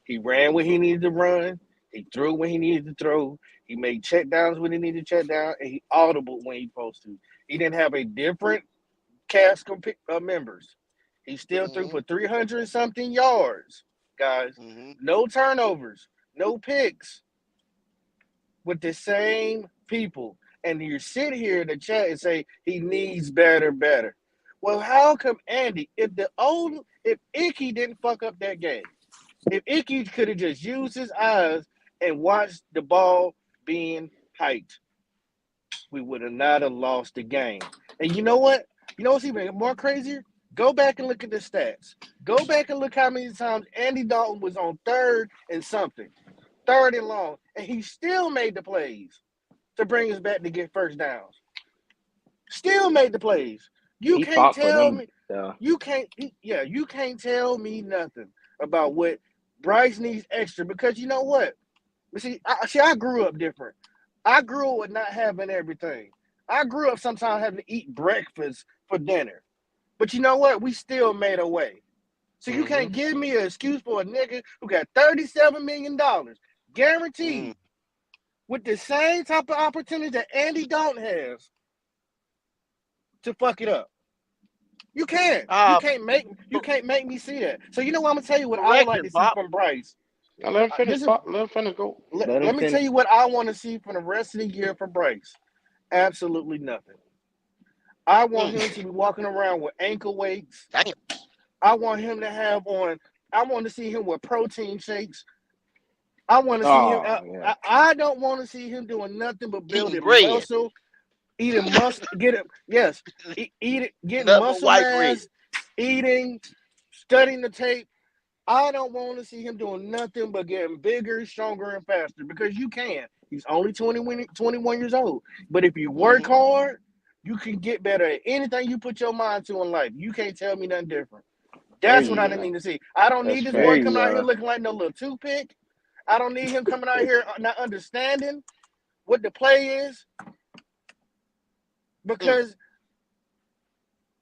He ran when he needed to run. He threw when he needed to throw. He made check downs when he needed to check down, and he audible when he supposed to. He didn't have a different cast of members. He still threw Mm-hmm. for 300 something yards, guys. Mm-hmm. No turnovers, no picks with the same people. And you sit here in the chat and say he needs better, better. Well, how come Andy, if Icky didn't fuck up that game, if Icky could have just used his eyes and watched the ball being hiked, we would have not have lost the game. And you know what? You know what's even more crazier? Go back and look at the stats. Go back and look how many times Andy Dalton was on third and something. third and long, and he still made the plays to bring us back to get first downs. Still made the plays. You He can't fought for tell them, me. though. You can't tell me nothing about what Bryce needs extra because you know what? See, I grew up different. I grew up with not having everything. I grew up sometimes having to eat breakfast for dinner. But you know what? We still made a way. So you can't give me an excuse for a nigga who got $37 million guaranteed with the same type of opportunity that Andy Dalton has to fuck it up. You can't. You can't make me see that. So you know what? I'm gonna tell you what I would like to see from Bryce. Now let him finish. Let him finish. Go. Let me tell you what I want to see from the rest of the year from Bryce. Absolutely nothing. I want him to be walking around with ankle weights. Damn. I want him to have on. I want to see him with protein shakes. I want to see him. Yeah. I don't want to see him doing nothing but building bread. muscle, eating muscle, getting Nothing muscle white mass, eating, studying the tape. I don't want to see him doing nothing but getting bigger, stronger, and faster because you can. He's only 21 years old. But if you work hard, you can get better at anything you put your mind to in life. You can't tell me nothing different. That's what I need to see. I don't need this boy coming out here looking like no little toothpick. I don't need him coming out here not understanding what the play is because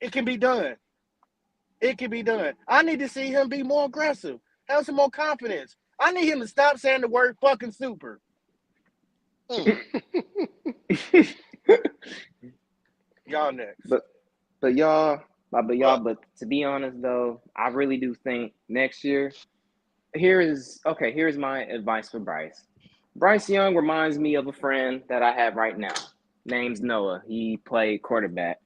it can be done. It can be done. I need to see him be more aggressive, have some more confidence. I need him to stop saying the word fucking super. Y'all next. But to be honest though, I really do think next year. Here's my advice for Bryce. Bryce Young reminds me of a friend that I have right now. Name's Noah. He played quarterback.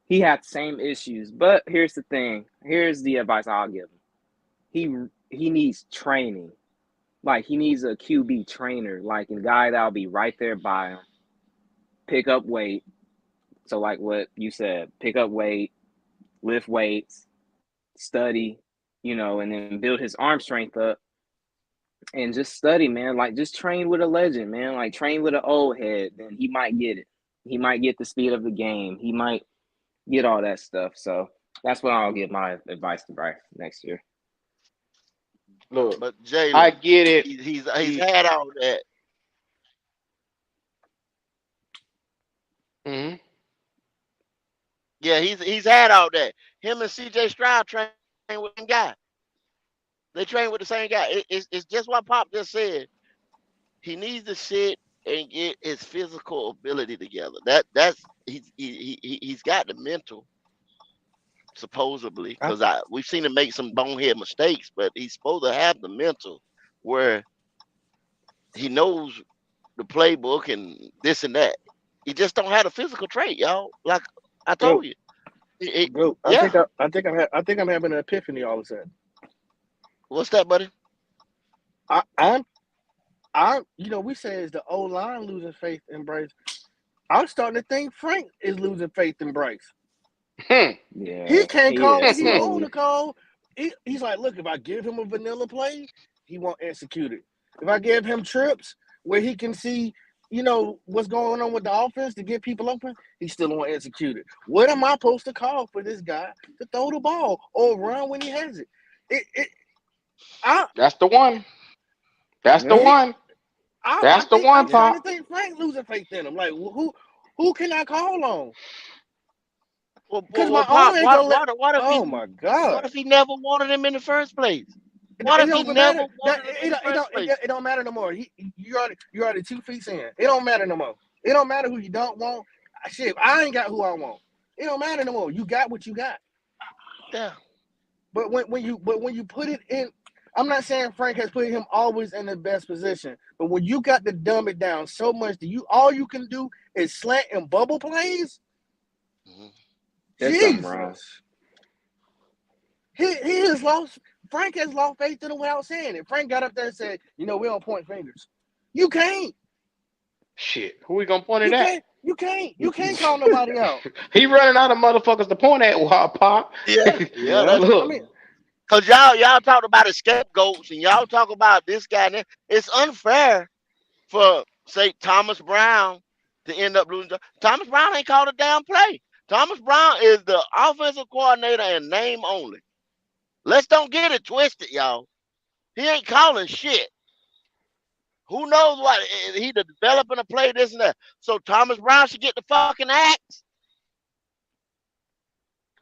He had the same issues, but here's the thing. Here's the advice I'll give him. He needs training. Like, he needs a QB trainer, like a guy that'll be right there by him. Pick up weight. So like what you said, pick up weight, lift weights, study, and then build his arm strength up. And just study, man. Like, just train with a legend, man. Like, train with an old head. Then he might get it. He might get the speed of the game. He might get all that stuff. So that's what I'll give my advice to Bryce next year. Look, but Jalen, I get it. He's had all that. Yeah, he's had all that. Him and C.J. Stroud train with the same guy. They train with the same guy. It's just what Pop just said. He needs to sit and get his physical ability together. He's got the mental, supposedly, because we've seen him make some bonehead mistakes, but he's supposed to have the mental where he knows the playbook and this and that. He just don't have the physical trait, y'all. Like I told you. I think I'm having an epiphany all of a sudden. What's that, buddy? We say it's the O-line losing faith in Bryce. I'm starting to think Frank is losing faith in Bryce. Yeah, he can't call what he want to call. He's like, look, if I give him a vanilla play, he won't execute it. If I give him trips where he can see, what's going on with the offense to get people open, he still won't execute it. What am I supposed to call for this guy to throw the ball or run when he has it? That's the one. That's the one. That's the one, Pop. I'm starting to think Frank losing faith in him. Like, who can I call on? Because my Pop, what if oh my God! What if he never wanted him in the first place? What if he never wanted him in the first place? It don't matter no more. You're already 2 feet in. It don't matter no more. It don't matter who you don't want. Shit, I ain't got who I want. It don't matter no more. You got what you got. Yeah. But when you put it in, I'm not saying Frank has put him always in the best position, but when you got to dumb it down so much that all you can do is slant and bubble plays. Jesus. He has lost. Frank has lost faith in him without saying it. Frank got up there and said, we don't point fingers. You can't. Shit, who we gonna point it at? You can't call nobody out. He running out of motherfuckers to point at, Pop. Yeah. Look. Cause y'all talk about the scapegoats and y'all talk about this guy and that. It's unfair for say Thomas Brown to end up losing. Thomas Brown ain't called a damn play. Thomas Brown is the offensive coordinator and name only. Let's don't get it twisted, y'all. He ain't calling shit. Who knows what he developing a play, this and that. So Thomas Brown should get the fucking axe.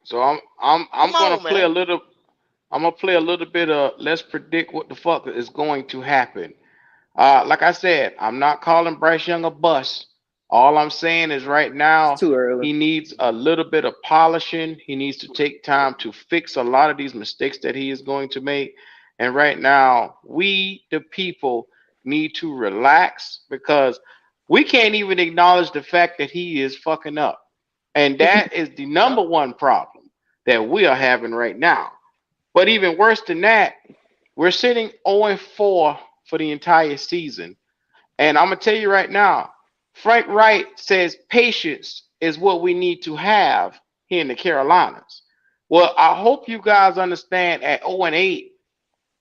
So I'm Come gonna on, play a man. little. I'm gonna play a little bit of let's predict what the fuck is going to happen. Like I said, I'm not calling Bryce Young a bust. All I'm saying is right It's now too early. he needs a little bit of polishing. He needs to take time to fix a lot of these mistakes that he is going to make. And right now, we the people need to relax because we can't even acknowledge the fact that he is fucking up. And that is the Yep. number one problem that we are having right now. But even worse than that, we're sitting 0-4 for the entire season. And I'm going to tell you right now, Frank Wright says patience is what we need to have here in the Carolinas. Well, I hope you guys understand at 0-8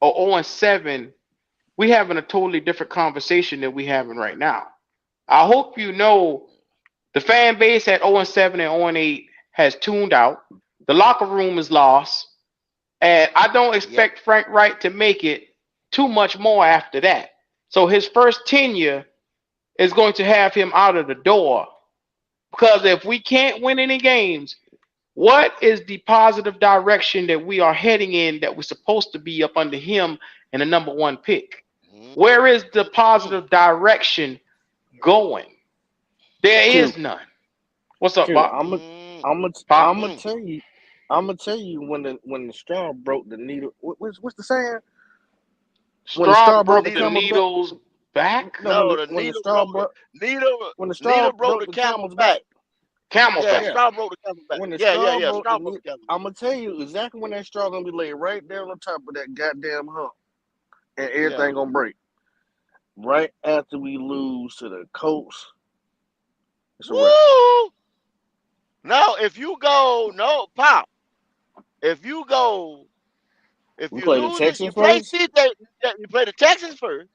or 0-7, we having a totally different conversation than we having right now. I hope you know the fan base at 0-7 and 0-8 has tuned out. The locker room is lost. And I don't Yep. expect Frank Wright to make it too much more after that. So his first tenure is going to have him out of the door. Because if we can't win any games, what is the positive direction that we are heading in that we're supposed to be up under him and the number one pick? Where is the Mm-mm. positive direction going? There Q, is none. What's up, Q, Bob? Pop? I'm gonna tell you. I'm gonna tell you when the straw broke the needle. What's the saying? When the Straw straw The broke the broke the needle. camel back. needle's back? No, No, the when the needle straw broke the broke needle. when the straw Needle broke broke the the camel camel's back. back. Yeah, Camelback. Yeah, straw broke the camel back. when the Yeah, yeah, straw yeah. broke the Straw broke needle, the camel back. I'm gonna tell you exactly when that straw gonna be laid right there on top of that goddamn hump, and Yeah. everything gonna break. Right after we lose to the Colts, it's a wrap. Woo! No, if you go, no, pop. If you go, if We you play the lose it, you Texans play first. CJ, you play the Texans first.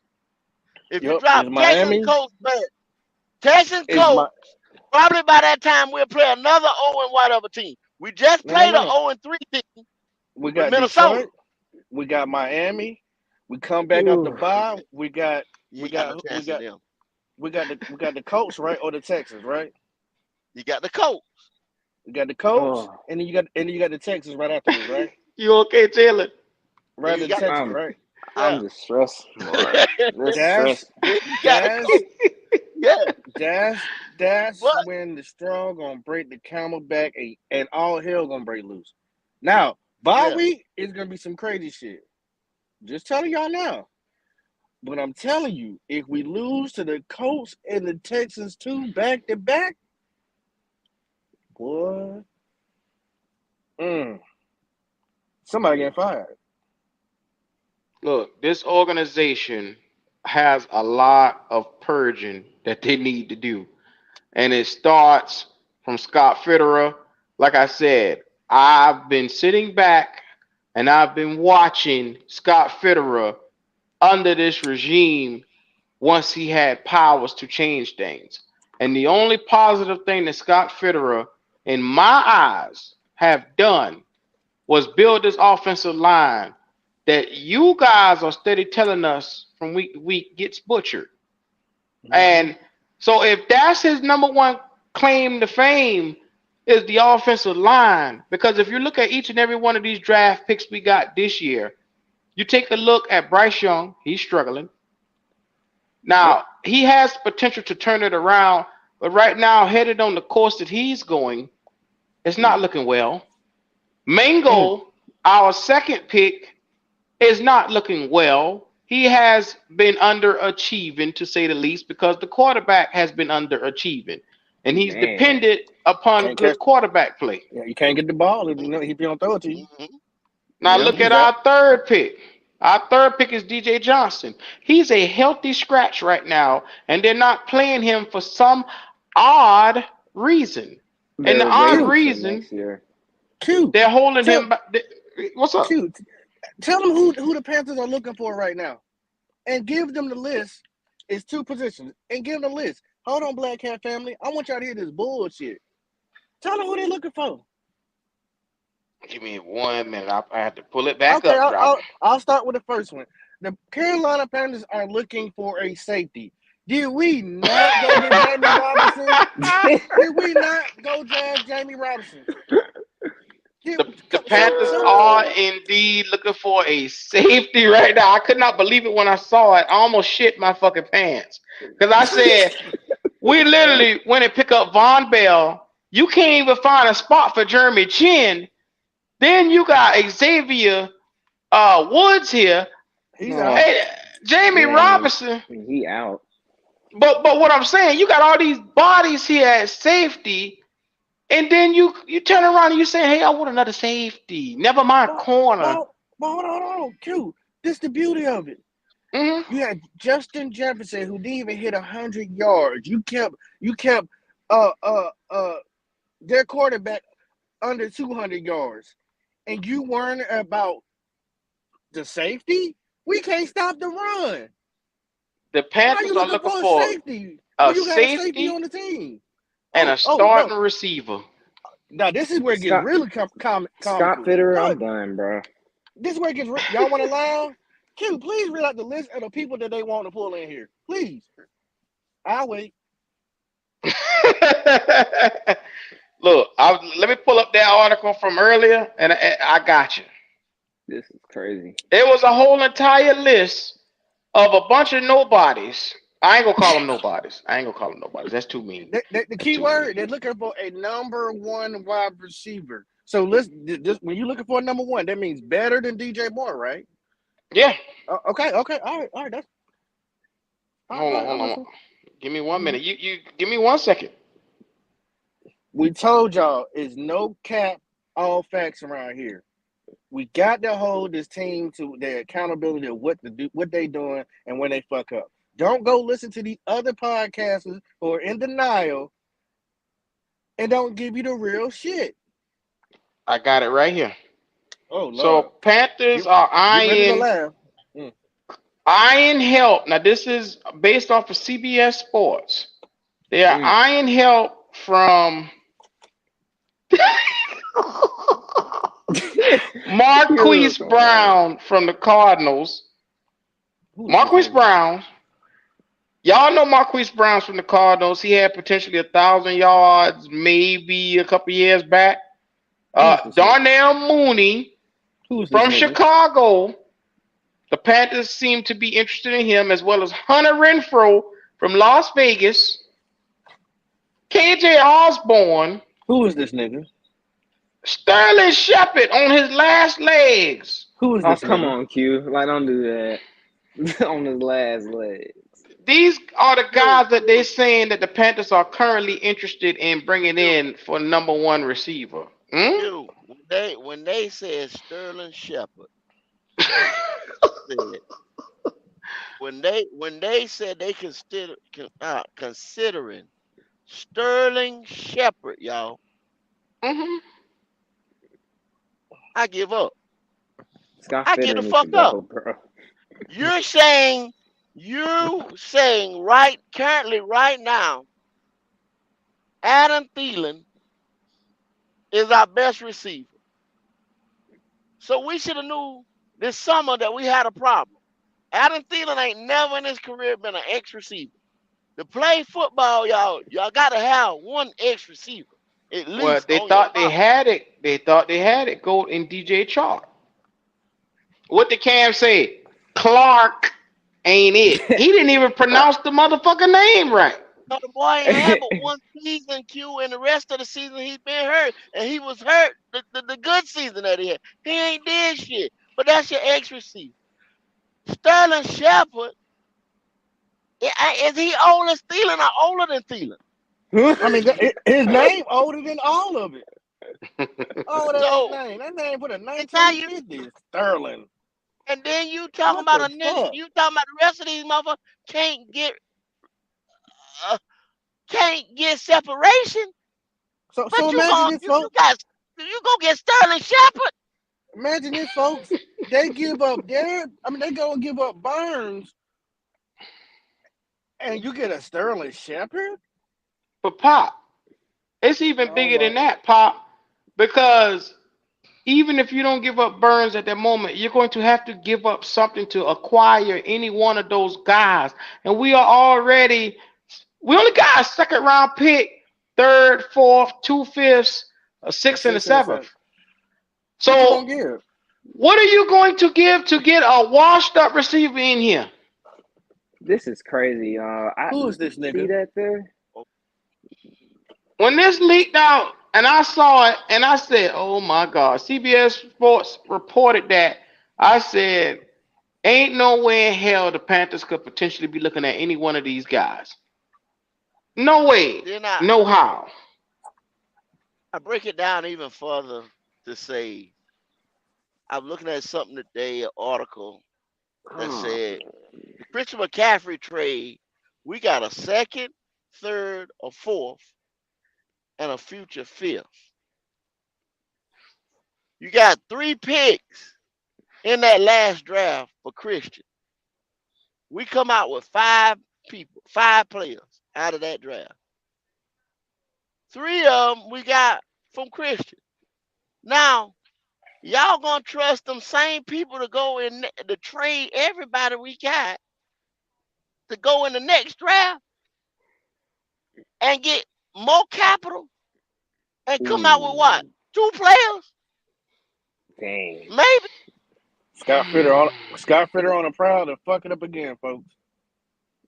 If you Yep, it's drop Texans, Miami. Colts, back. Texans, It's my Colts, probably by that time we'll play another 0 and whatever team. We just no no played no a no. 0 and 3 team We with got Minnesota. Detroit. We got Miami. We come back out the Ooh. bye. You We ain't got no got we chance in got them. we got the Colts, right, or the Texans, right? You got the Colts. We got the Colts, Oh, and then you got the Texans right afterwards, right? You okay, Taylor? Then Right you after the got Texans, I'm right? I'm yeah. just stressed, boy. This That's stress. Then you got the that's Colts. Yeah. that's that's But when the straw gonna break the camel back, and all hell gonna break loose. Now, bye yeah. week is gonna be some crazy shit. Just telling y'all now. But I'm telling you, if we lose to the Colts and the Texans too back to back, boy, mm, somebody getting fired. Look, this organization has a lot of purging that they need to do. And it starts from Scott Fitterer. Like I said, I've been sitting back and I've been watching Scott Fitterer under this regime once he had powers to change things. And the only positive thing that Scott Fitterer, in my eyes, have done was build this offensive line that you guys are steady telling us from week to week gets butchered. Mm-hmm. And so if that's his number one claim to fame is the offensive line, because if you look at each and every one of these draft picks we got this year, you take a look at Bryce Young, he's struggling. Yep. Now, he has potential to turn it around, but right now, headed on the course that he's going, it's not looking well. Mm. Mango, our second pick, is not looking well. He has been underachieving, to say the least, because the quarterback has been underachieving. And he's Man. dependent upon Can't catch. good quarterback play. Yeah, you can't get the ball if if you don't throw it to you. Mm-hmm. Now, Yeah, look he's at out. our third pick. Our third pick is DJ Johnson. He's a healthy scratch right now, and they're not playing him for some odd reason. And the They're odd waiting Q, till reason, next year. Q, they're holding tell him back. What's up? Q. Tell them who the Panthers are looking for right now, and give them the list. It's 2 positions, and give them the list. Hold on, Black Cat family. I want y'all to hear this bullshit. Tell them who they're looking for. Give me 1 minute. I have to pull it back Okay, up, driver. I'll start with the first one. The Carolina Panthers are looking for a safety. Did we not go get Jamie Robinson? Did we not go draft Jamie Robinson? The Panthers are indeed looking for a safety right now. I could not believe it when I saw it. I almost shit my fucking pants. Because I said, we literally went and pick up Von Bell. You can't even find a spot for Jeremy Chin. Then you got Xavier Woods here. He's out. Hey, Jamie Robinson. He out. But what I'm saying, you got all these bodies here at safety. And then you turn around and you say, hey, I want another safety. Never mind corner. Hold on. Q. This is the beauty of it. Mm-hmm. You had Justin Jefferson who didn't even hit 100 yards. You kept their quarterback under 200 yards. And you worrying about the safety? We can't stop the run. The Panthers are looking for safety. a You got safety a safety on the team. And a starting receiver. Now, this is where it gets really comical. Scott Fitter, I'm done, bro. This is where it gets y'all want to laugh? Q, please read out the list of the people that they want to pull in here. Please. I'll wait. Look, let me pull up that article from earlier, and I got you. This is crazy. There was a whole entire list of a bunch of nobodies. I ain't gonna call them nobodies. That's too mean. The key word, they're looking for a number 1 wide receiver. So when you're looking for a number 1, that means better than DJ Moore, right? Yeah. Okay. All right. That's hold on. Give me 1 minute. You give me 1 second. We told y'all it's no cap, all facts around here. We got to hold this team to their accountability of what they doing and when they fuck up. Don't go listen to these other podcasters who are in denial and don't give you the real shit. I got it right here. Oh, Lord. So Panthers are eyeing help. Now this is based off of CBS Sports. They are eyeing help from Marquise Brown from the Cardinals. Marquise Brown. Y'all know Marquise Brown's from the Cardinals. He had potentially 1,000 yards maybe a couple years back. Darnell Mooney from Chicago. The Panthers seem to be interested in him, as well as Hunter Renfrow from Las Vegas. KJ Osborne. Who is this nigga? Sterling Shepard on his last legs. Who is this? Oh, come on, Q. Like, don't do that. On his last legs. These are the guys that they're saying that the Panthers are currently interested in bringing in for number 1 receiver. Dude, when they said Sterling Shepard, when they said they considering Sterling Shepard, y'all, I give up. I get the fuck up. Bro. You're saying right now, Adam Thielen is our best receiver. So we should have knew this summer that we had a problem. Adam Thielen ain't never in his career been an X receiver. To play football, y'all got to have 1 X receiver at least. Well, they thought they had it. They thought they had it. Go in DJ Chark. What did Cam say? Clark ain't it. He didn't even pronounce the motherfucking name right. No, the boy ain't had but 1 season, Q, and the rest of the season he's been hurt. And he was hurt the good season that he had. He ain't did shit. But that's your X receiver. Sterling Shepard, is he older than Thielen or older than Thielen? I mean, his name older than all of it. That name for the 1950s, Sterling. And then you talking about you talking about the rest of these motherfuckers can't get separation. So but imagine you go get Sterling Shepard. Imagine this, folks. They give up they go and give up Burns, and you get a Sterling Shepard. But Pop, it's even Oh bigger my! than that, Pop, because even if you don't give up Burns at that moment, you're going to have to give up something to acquire any one of those guys. And we only got a second round pick, third, fourth, 2/5, a A sixth, and a six and a seventh. seven. What you So gonna give? what are you going to give to get a washed up receiver in here? This is crazy. I Who is this see nigga? that there. When this leaked out and I saw it and I said, oh my God, CBS Sports reported that. I said, ain't no way in hell the Panthers could potentially be looking at any one of these guys. No way. Then No how. I break it down even further to say I'm looking at something today, an article that Oh, said the Christian McCaffrey trade, we got a second, third, a fourth, and a future fifth. You got 3 picks in that last draft for Christian. We come out with 5 people, 5 players out of that draft. 3 of them we got from Christian. Now, y'all gonna trust them same people to go in to trade everybody we got to go in the next draft and get more capital and come out with what? ooh, 2 players? dang. Maybe. Scott Fitter on a prowl to fuck it up again, folks.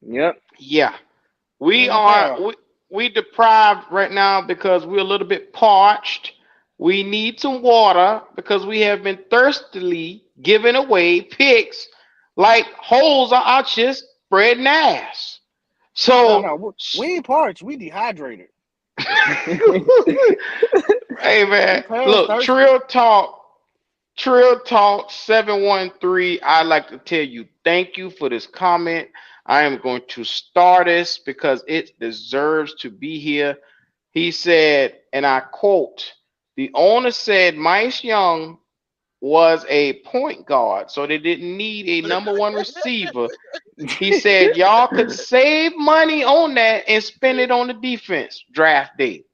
Yep. Yeah. He We on a are prowl. we deprived right now because we're a little bit parched. We need some water because we have been thirstily giving away picks like holes are our chest, bread and ass. So No, we ain't parched. We dehydrated. hey We man, past look, thirsty. Trill Talk 713. I'd like to tell you thank you for this comment. I am going to start this because it deserves to be here. He said, and I quote, the owner said Bryce Young was a point guard, so they didn't need a number one receiver. He said, y'all could save money on that and spend it on the defense draft day.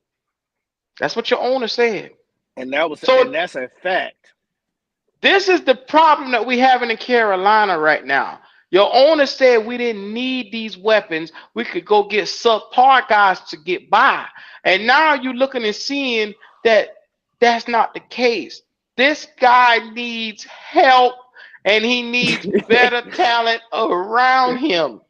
That's what your owner said. And So that's a fact. this is the problem that we having in Carolina right now. Your owner said we didn't need these weapons. We could go get subpar guys to get by. And now you're looking and seeing that that's not the case. This guy needs help and he needs better talent around him.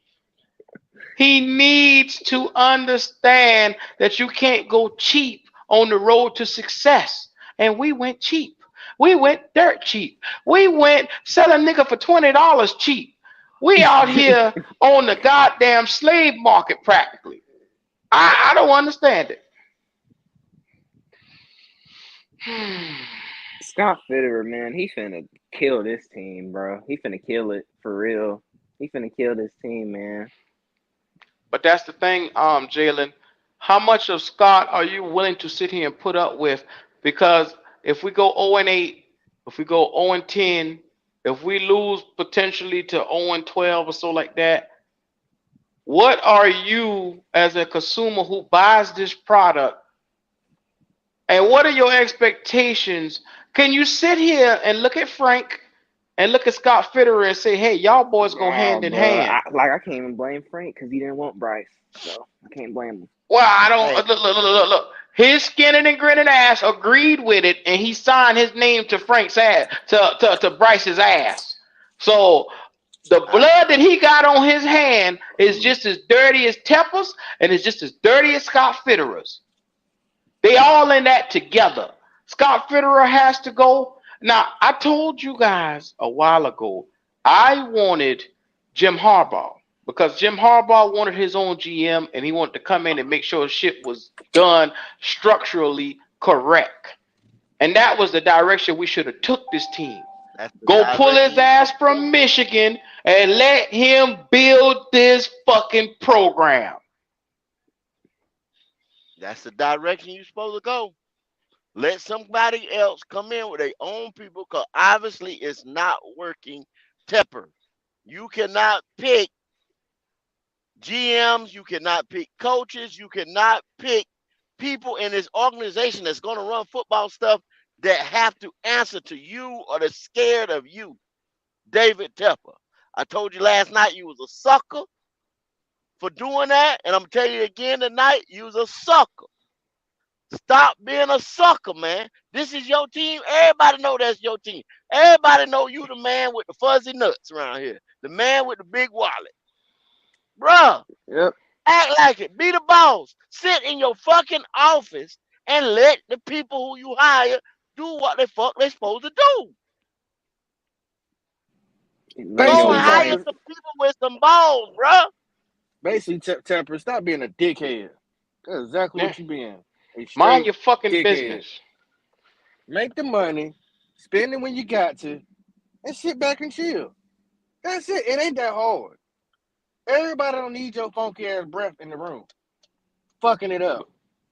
He needs to understand that you can't go cheap on the road to success. And we went cheap. We went dirt cheap. We went sell a nigga for $20 cheap. We out here on the goddamn slave market practically. I don't understand it. Scott Fitterer, man, he finna kill this team, bro. He finna kill it for real. He finna kill this team, man. But that's the thing, Jalen. How much of Scott are you willing to sit here and put up with? Because if we go 0-8, if we go 0-10, if we lose potentially to 0-12 or so like that, what are you as a consumer who buys this product and what are your expectations? Can you sit here and look at Frank and look at Scott Fitterer and say, hey, y'all boys go Nah, hand in bro. hand? I can't even blame Frank because he didn't want Bryce, so I can't blame him. Well, I don't Hey, look. His skinning and grinning ass agreed with it, and he signed his name to Frank's ass, to Bryce's ass. So the I, blood that he got on his hand is just as dirty as Tepper's, and it's just as dirty as Scott Fitterer's. They all in that together. Scott Fitterer has to go. Now, I told you guys a while ago, I wanted Jim Harbaugh because Jim Harbaugh wanted his own GM and he wanted to come in and make sure shit was done structurally correct. And that was the direction we should have took this team. that's the Go pull direction his you supposed ass to go. from Michigan and let him build this fucking program. That's the direction you supposed to go. Let somebody else come in with their own people, because obviously it's not working. Tepper, you cannot pick GMs, you cannot pick coaches, you cannot pick people in this organization that's going to run football stuff that have to answer to you or they're scared of you. David Tepper, I told you last night you was a sucker for doing that, and I'm telling you again tonight, you was a sucker. Stop being a sucker, man. This is your team. Everybody know that's your team. Everybody know you the man with the fuzzy nuts around here. The man with the big wallet. Bruh, Yep. act like it. Be the boss. Sit in your fucking office and let the people who you hire do what the fuck they supposed to do. Learn Go your Basically, hire lane. Tepper. some people with some balls, bruh. Basically, Tepper, stop being a dickhead. That's exactly Yeah. what you being. A Mind straight your fucking dickhead. business. Make the money, spend it when you got to, and sit back and chill. That's it. It ain't that hard. Everybody don't need your funky ass breath in the room. Fucking it up.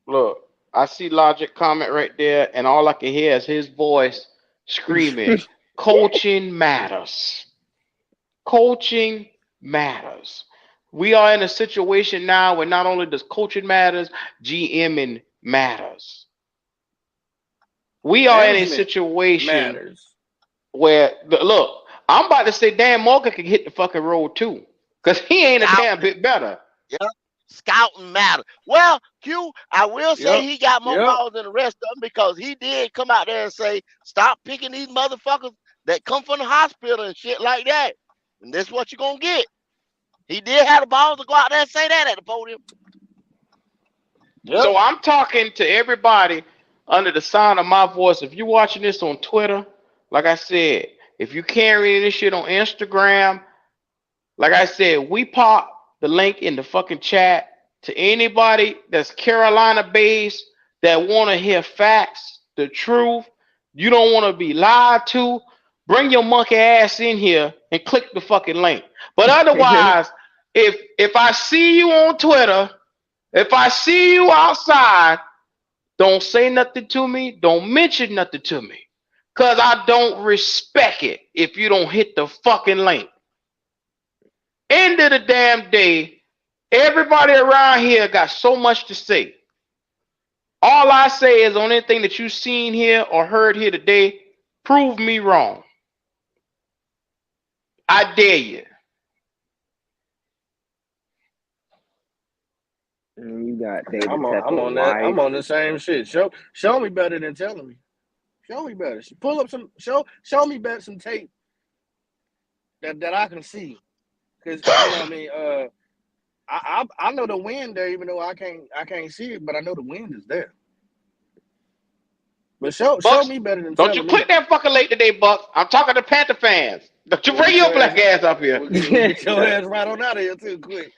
Look, I see Logic comment right there, and all I can hear is his voice screaming, "Coaching matters. Coaching matters." We are in a situation now where not only does coaching matters, GMing matters. We are in a Management situation matters. where look, I'm about to say Dan Morgan can hit the fucking road too, cause he ain't a damn Scouting. bit better. Yep. Scouting matter. Well, Q, I will say Yep. he got more Yep. balls than the rest of them because he did come out there and say, stop picking these motherfuckers that come from the hospital and shit like that. And that's what you're going to get. He did have the balls to go out there and say that at the podium. Yep. So I'm talking to everybody under the sound of my voice. If you're watching this on Twitter, like I said, if you carrying this shit on Instagram, like I said, we pop the link in the fucking chat to anybody that's Carolina based that want to hear facts, the truth. You don't want to be lied to. Bring your monkey ass in here and click the fucking link. But otherwise, if I see you on Twitter, if I see you outside, don't say nothing to me. Don't mention nothing to me. Cause I don't respect it if you don't hit the fucking link. End of the damn day, everybody around here got so much to say. All I say is on anything that you've seen here or heard here today, prove me wrong. I dare you. And you got David I'm Tepper on that. I'm wife. on the same shit. Show me better than telling me. Show me better. Pull up some show me better some tape that I can see. Cause you know what I mean, I know the wind there, even though I can't see it, but I know the wind is there. But show Bucks, me better than don't you telling me. click that fucking late today, Bucks. I'm talking to Panther fans. Don't you We'll bring get your your black ass. ass up here. We'll get your ass right on out of here too quick.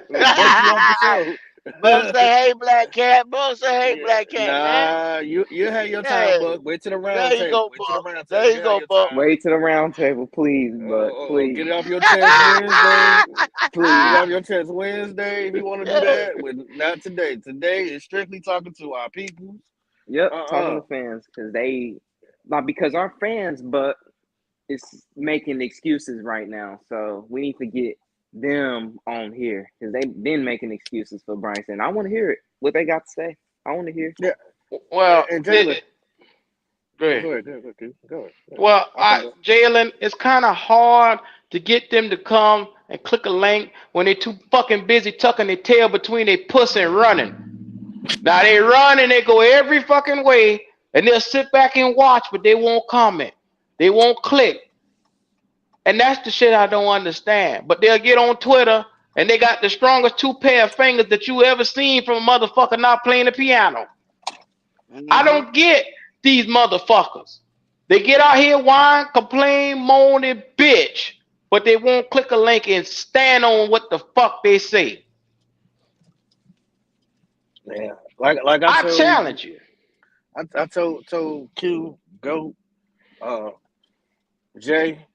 We'll bust you off the show. Buck say, hey, Black Cat. Buck say, hey, Yeah, Black Cat, man. nah, you have your time, Yeah. Buck. Wait to the round There you table. go, Wait to the Buck. round table. There you You have go, your Buck. time. Wait to the round table, please, but Get please, it off your chest Wednesday. Get it please. off your chest Wednesday if you want to do that. Not today. Today is strictly talking to our people. Yep, talking to fans because they not because our fans, but it's making excuses right now. So we need to get them on here because they've been making excuses for Bryce, and I want to hear it. What they got to say, I want to hear. Yeah, Well, and Jalen, go ahead. go ahead. Go ahead. Well, I'll come back. Jalen, it's kind of hard to get them to come and click a link when they're too fucking busy tucking their tail between their pussy and running. Now they run and they go every fucking way, and they'll sit back and watch, but they won't comment. They won't click. And that's the shit I don't understand. But they'll get on Twitter and they got the strongest two pair of fingers that you ever seen from a motherfucker not playing the piano. I Mm-hmm. don't get these motherfuckers. They get out here, whine, complain, moan, and bitch, but they won't click a link and stand on what the fuck they say. Yeah, like I I told challenge you. I told Q go Jay.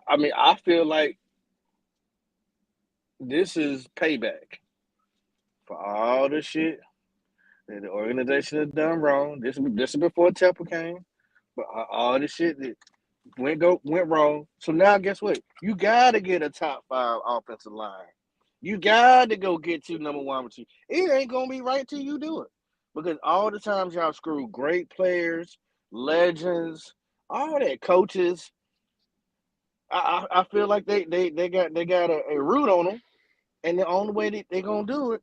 I mean, I feel like this is payback for all the shit The organization has done wrong. This is before Temple came, but all the shit that went wrong. So now, guess what? You gotta get a top 5 offensive line. You gotta go get you number 1 or 2. It ain't gonna be right till you do it, because all the times y'all screw great players, legends, all that coaches. I feel like they got a root on them, and the only way they gonna do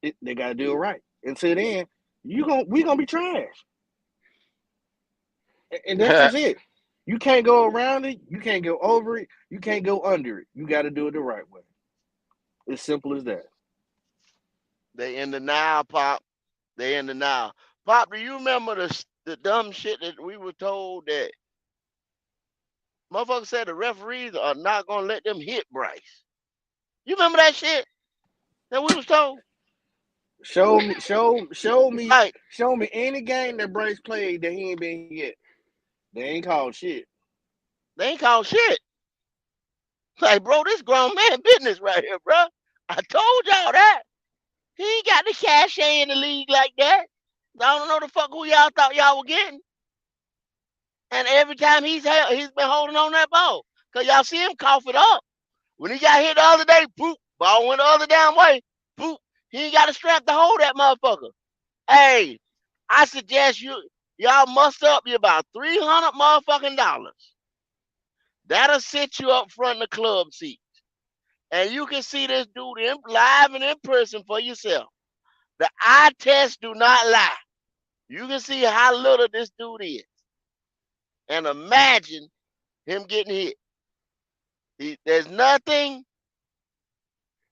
it, they gotta do it right. Until then, we gonna be trash, and that's just it. You can't go around it. You can't go over it. You can't go under it. You got to do it the right way. As simple as that. They in the now, Pop. They in the now. Pop, do you remember the dumb shit that we were told that motherfuckers said the referees are not gonna let them hit Bryce? You remember that shit that we was told? Show me Like, any game that Bryce played that he ain't been hit. They ain't called shit. they ain't called shit. Like, bro, this grown man business right here, bro. I told y'all that. He ain't got the cachet in the league like that. I don't know the fuck who y'all thought y'all were getting. And every time he's been holding on that ball. Cause y'all see him cough it up. When he got hit the other day, boop, ball went the other damn way. Boop. He ain't got a strap to hold that motherfucker. Hey, I suggest y'all muster up you about $300 motherfucking dollars. That'll sit you up front in the club seat. And you can see this dude live and in person for yourself. The eye tests do not lie. You can see how little this dude is. And imagine him getting hit. There's nothing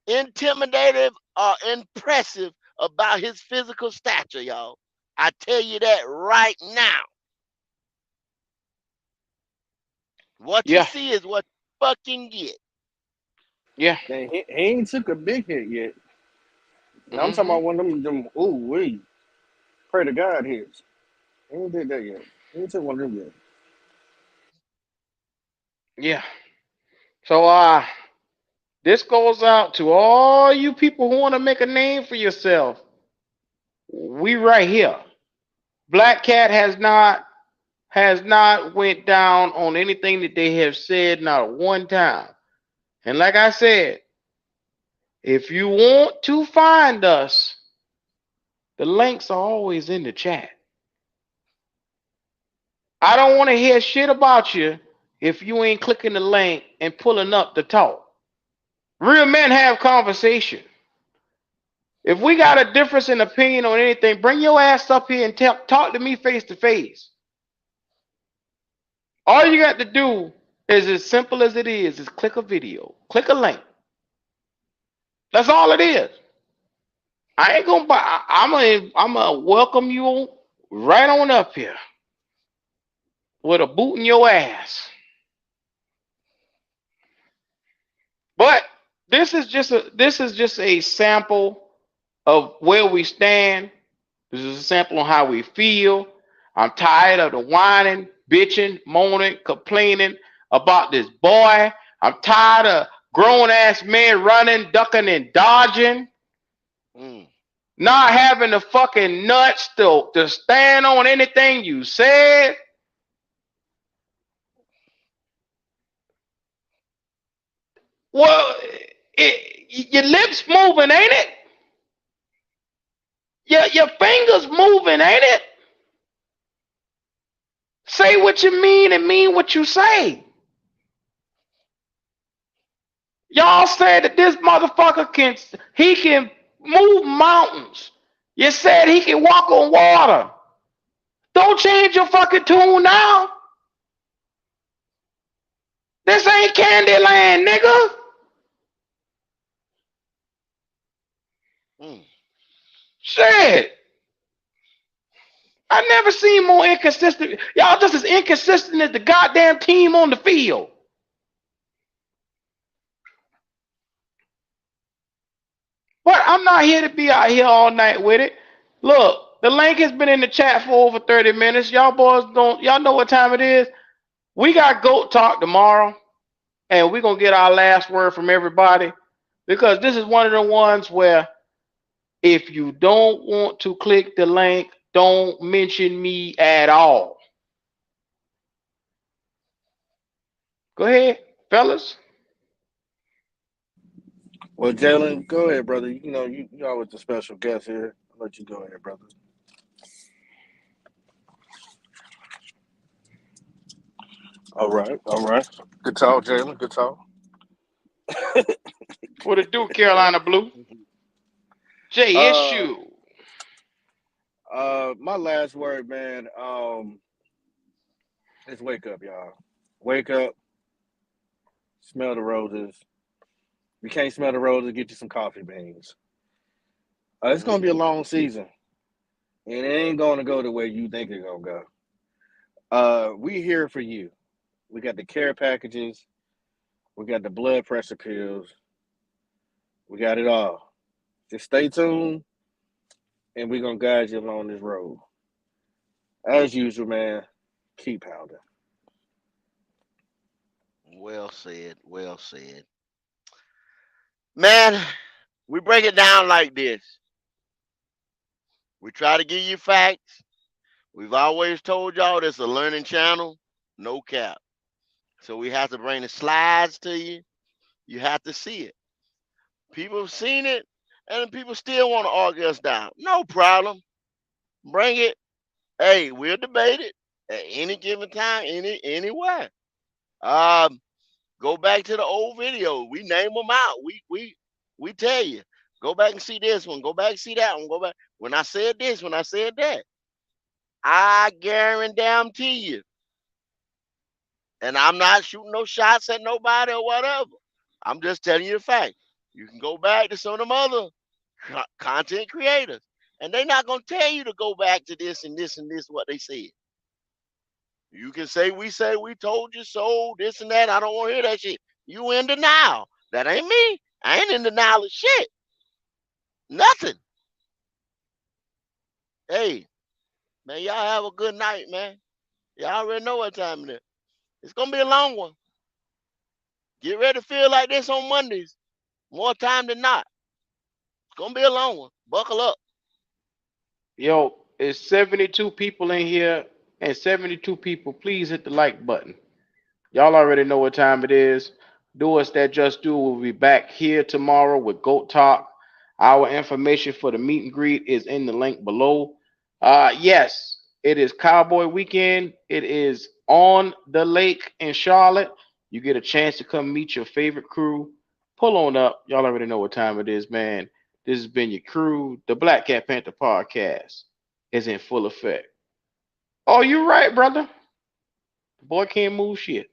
intimidative or impressive about his physical stature, y'all. I tell you that right now. What you see is what you fucking get. Yeah. He ain't took a big hit yet. And I'm talking about one of them ooh wee. Pray to God hits. He ain't did that yet. He ain't took one of them yet. Yeah. So this goes out to all you people who want to make a name for yourself. We right here. Black Cat has not went down on anything that they have said, not one time. And like I said, if you want to find us, the links are always in the chat. I don't want to hear shit about you if you ain't clicking the link and pulling up the talk. Real men have conversation. If we got a difference in opinion on anything, bring your ass up here and talk to me face to face. All you got to do is as simple as it is click a video, click a link. That's all it is. I ain't gonna buy. I'm gonna welcome you right on up here with a boot in your ass. But this is just a sample of where we stand. This is a sample on how we feel. I'm tired of the whining, bitching, moaning, complaining about this boy. I'm tired of grown ass men running, ducking, and dodging. Not having the fucking nuts to stand on anything you said. Well, your lips moving, ain't it? Your fingers moving, ain't it? Say what you mean and mean what you say. Y'all said that this motherfucker can move mountains. You said he can walk on water. Don't change your fucking tune now. This ain't Candyland, nigga. Shit. I never seen more inconsistent. Y'all just as inconsistent as the goddamn team on the field. But I'm not here to be out here all night with it. Look, the link has been in the chat for over 30 minutes. Y'all know what time it is. We got GOAT talk tomorrow, and we're gonna get our last word from everybody, because this is one of the ones where If you don't want to click the link, don't mention me at all. Go ahead, fellas. Well, Jalen, go ahead, brother. You know, you always the special guest here. I'll let you go ahead, brother. All right, all right. Good talk, Jalen. Good talk. What it do, Carolina Blue? Uh, JSU. my last word, man, is wake up, y'all. Wake up, smell the roses. If you can't smell the roses, get you some coffee beans. It's gonna be a long season, and it ain't gonna go the way you think it's gonna go. We here for you. We got the care packages. We got the blood pressure pills. We got it all. Just stay tuned, and we're gonna guide you along this road. As usual, man. Keep pounding. Well said. Well said. Man, we break it down like this. We try to give you facts. We've always told y'all this is a learning channel, no cap. So we have to bring the slides to you. You have to see it. People have seen it, and people still want to argue us down. No problem. Bring it. Hey, we'll debate it at any given time, anywhere. Um, Go back to the old video. We name them out. We tell you. Go back and see this one. Go back and see that one. Go back. When I said this, when I said that, I guarantee you. And I'm not shooting no shots at nobody or whatever. I'm just telling you the fact. You can go back to some of them other content creators, and they're not gonna tell you to go back to this and this and this what they said. You can say we told you so, this and that. I don't want to hear that shit. You in denial. That ain't me. I ain't in denial of shit. Nothing. Hey, man, y'all have a good night, man. Y'all already know what time it is. It's gonna be a long one. Get ready to feel like this on Mondays. More time than not. It's gonna be a long one. Buckle up. Yo, it's 72 people in here, and 72 people, please hit the like button. Y'all already know what time it is. Do us that just do. We'll be back here tomorrow with Goat Talk. Our information for the meet and greet is in the link below. Yes, it is Cowboy Weekend. It is on the lake in Charlotte. You get a chance to come meet your favorite crew. Pull on up. Y'all already know what time it is, man. This has been your crew. The Black Cat Panther podcast is in full effect. Oh, you're right, brother. The boy can't move shit.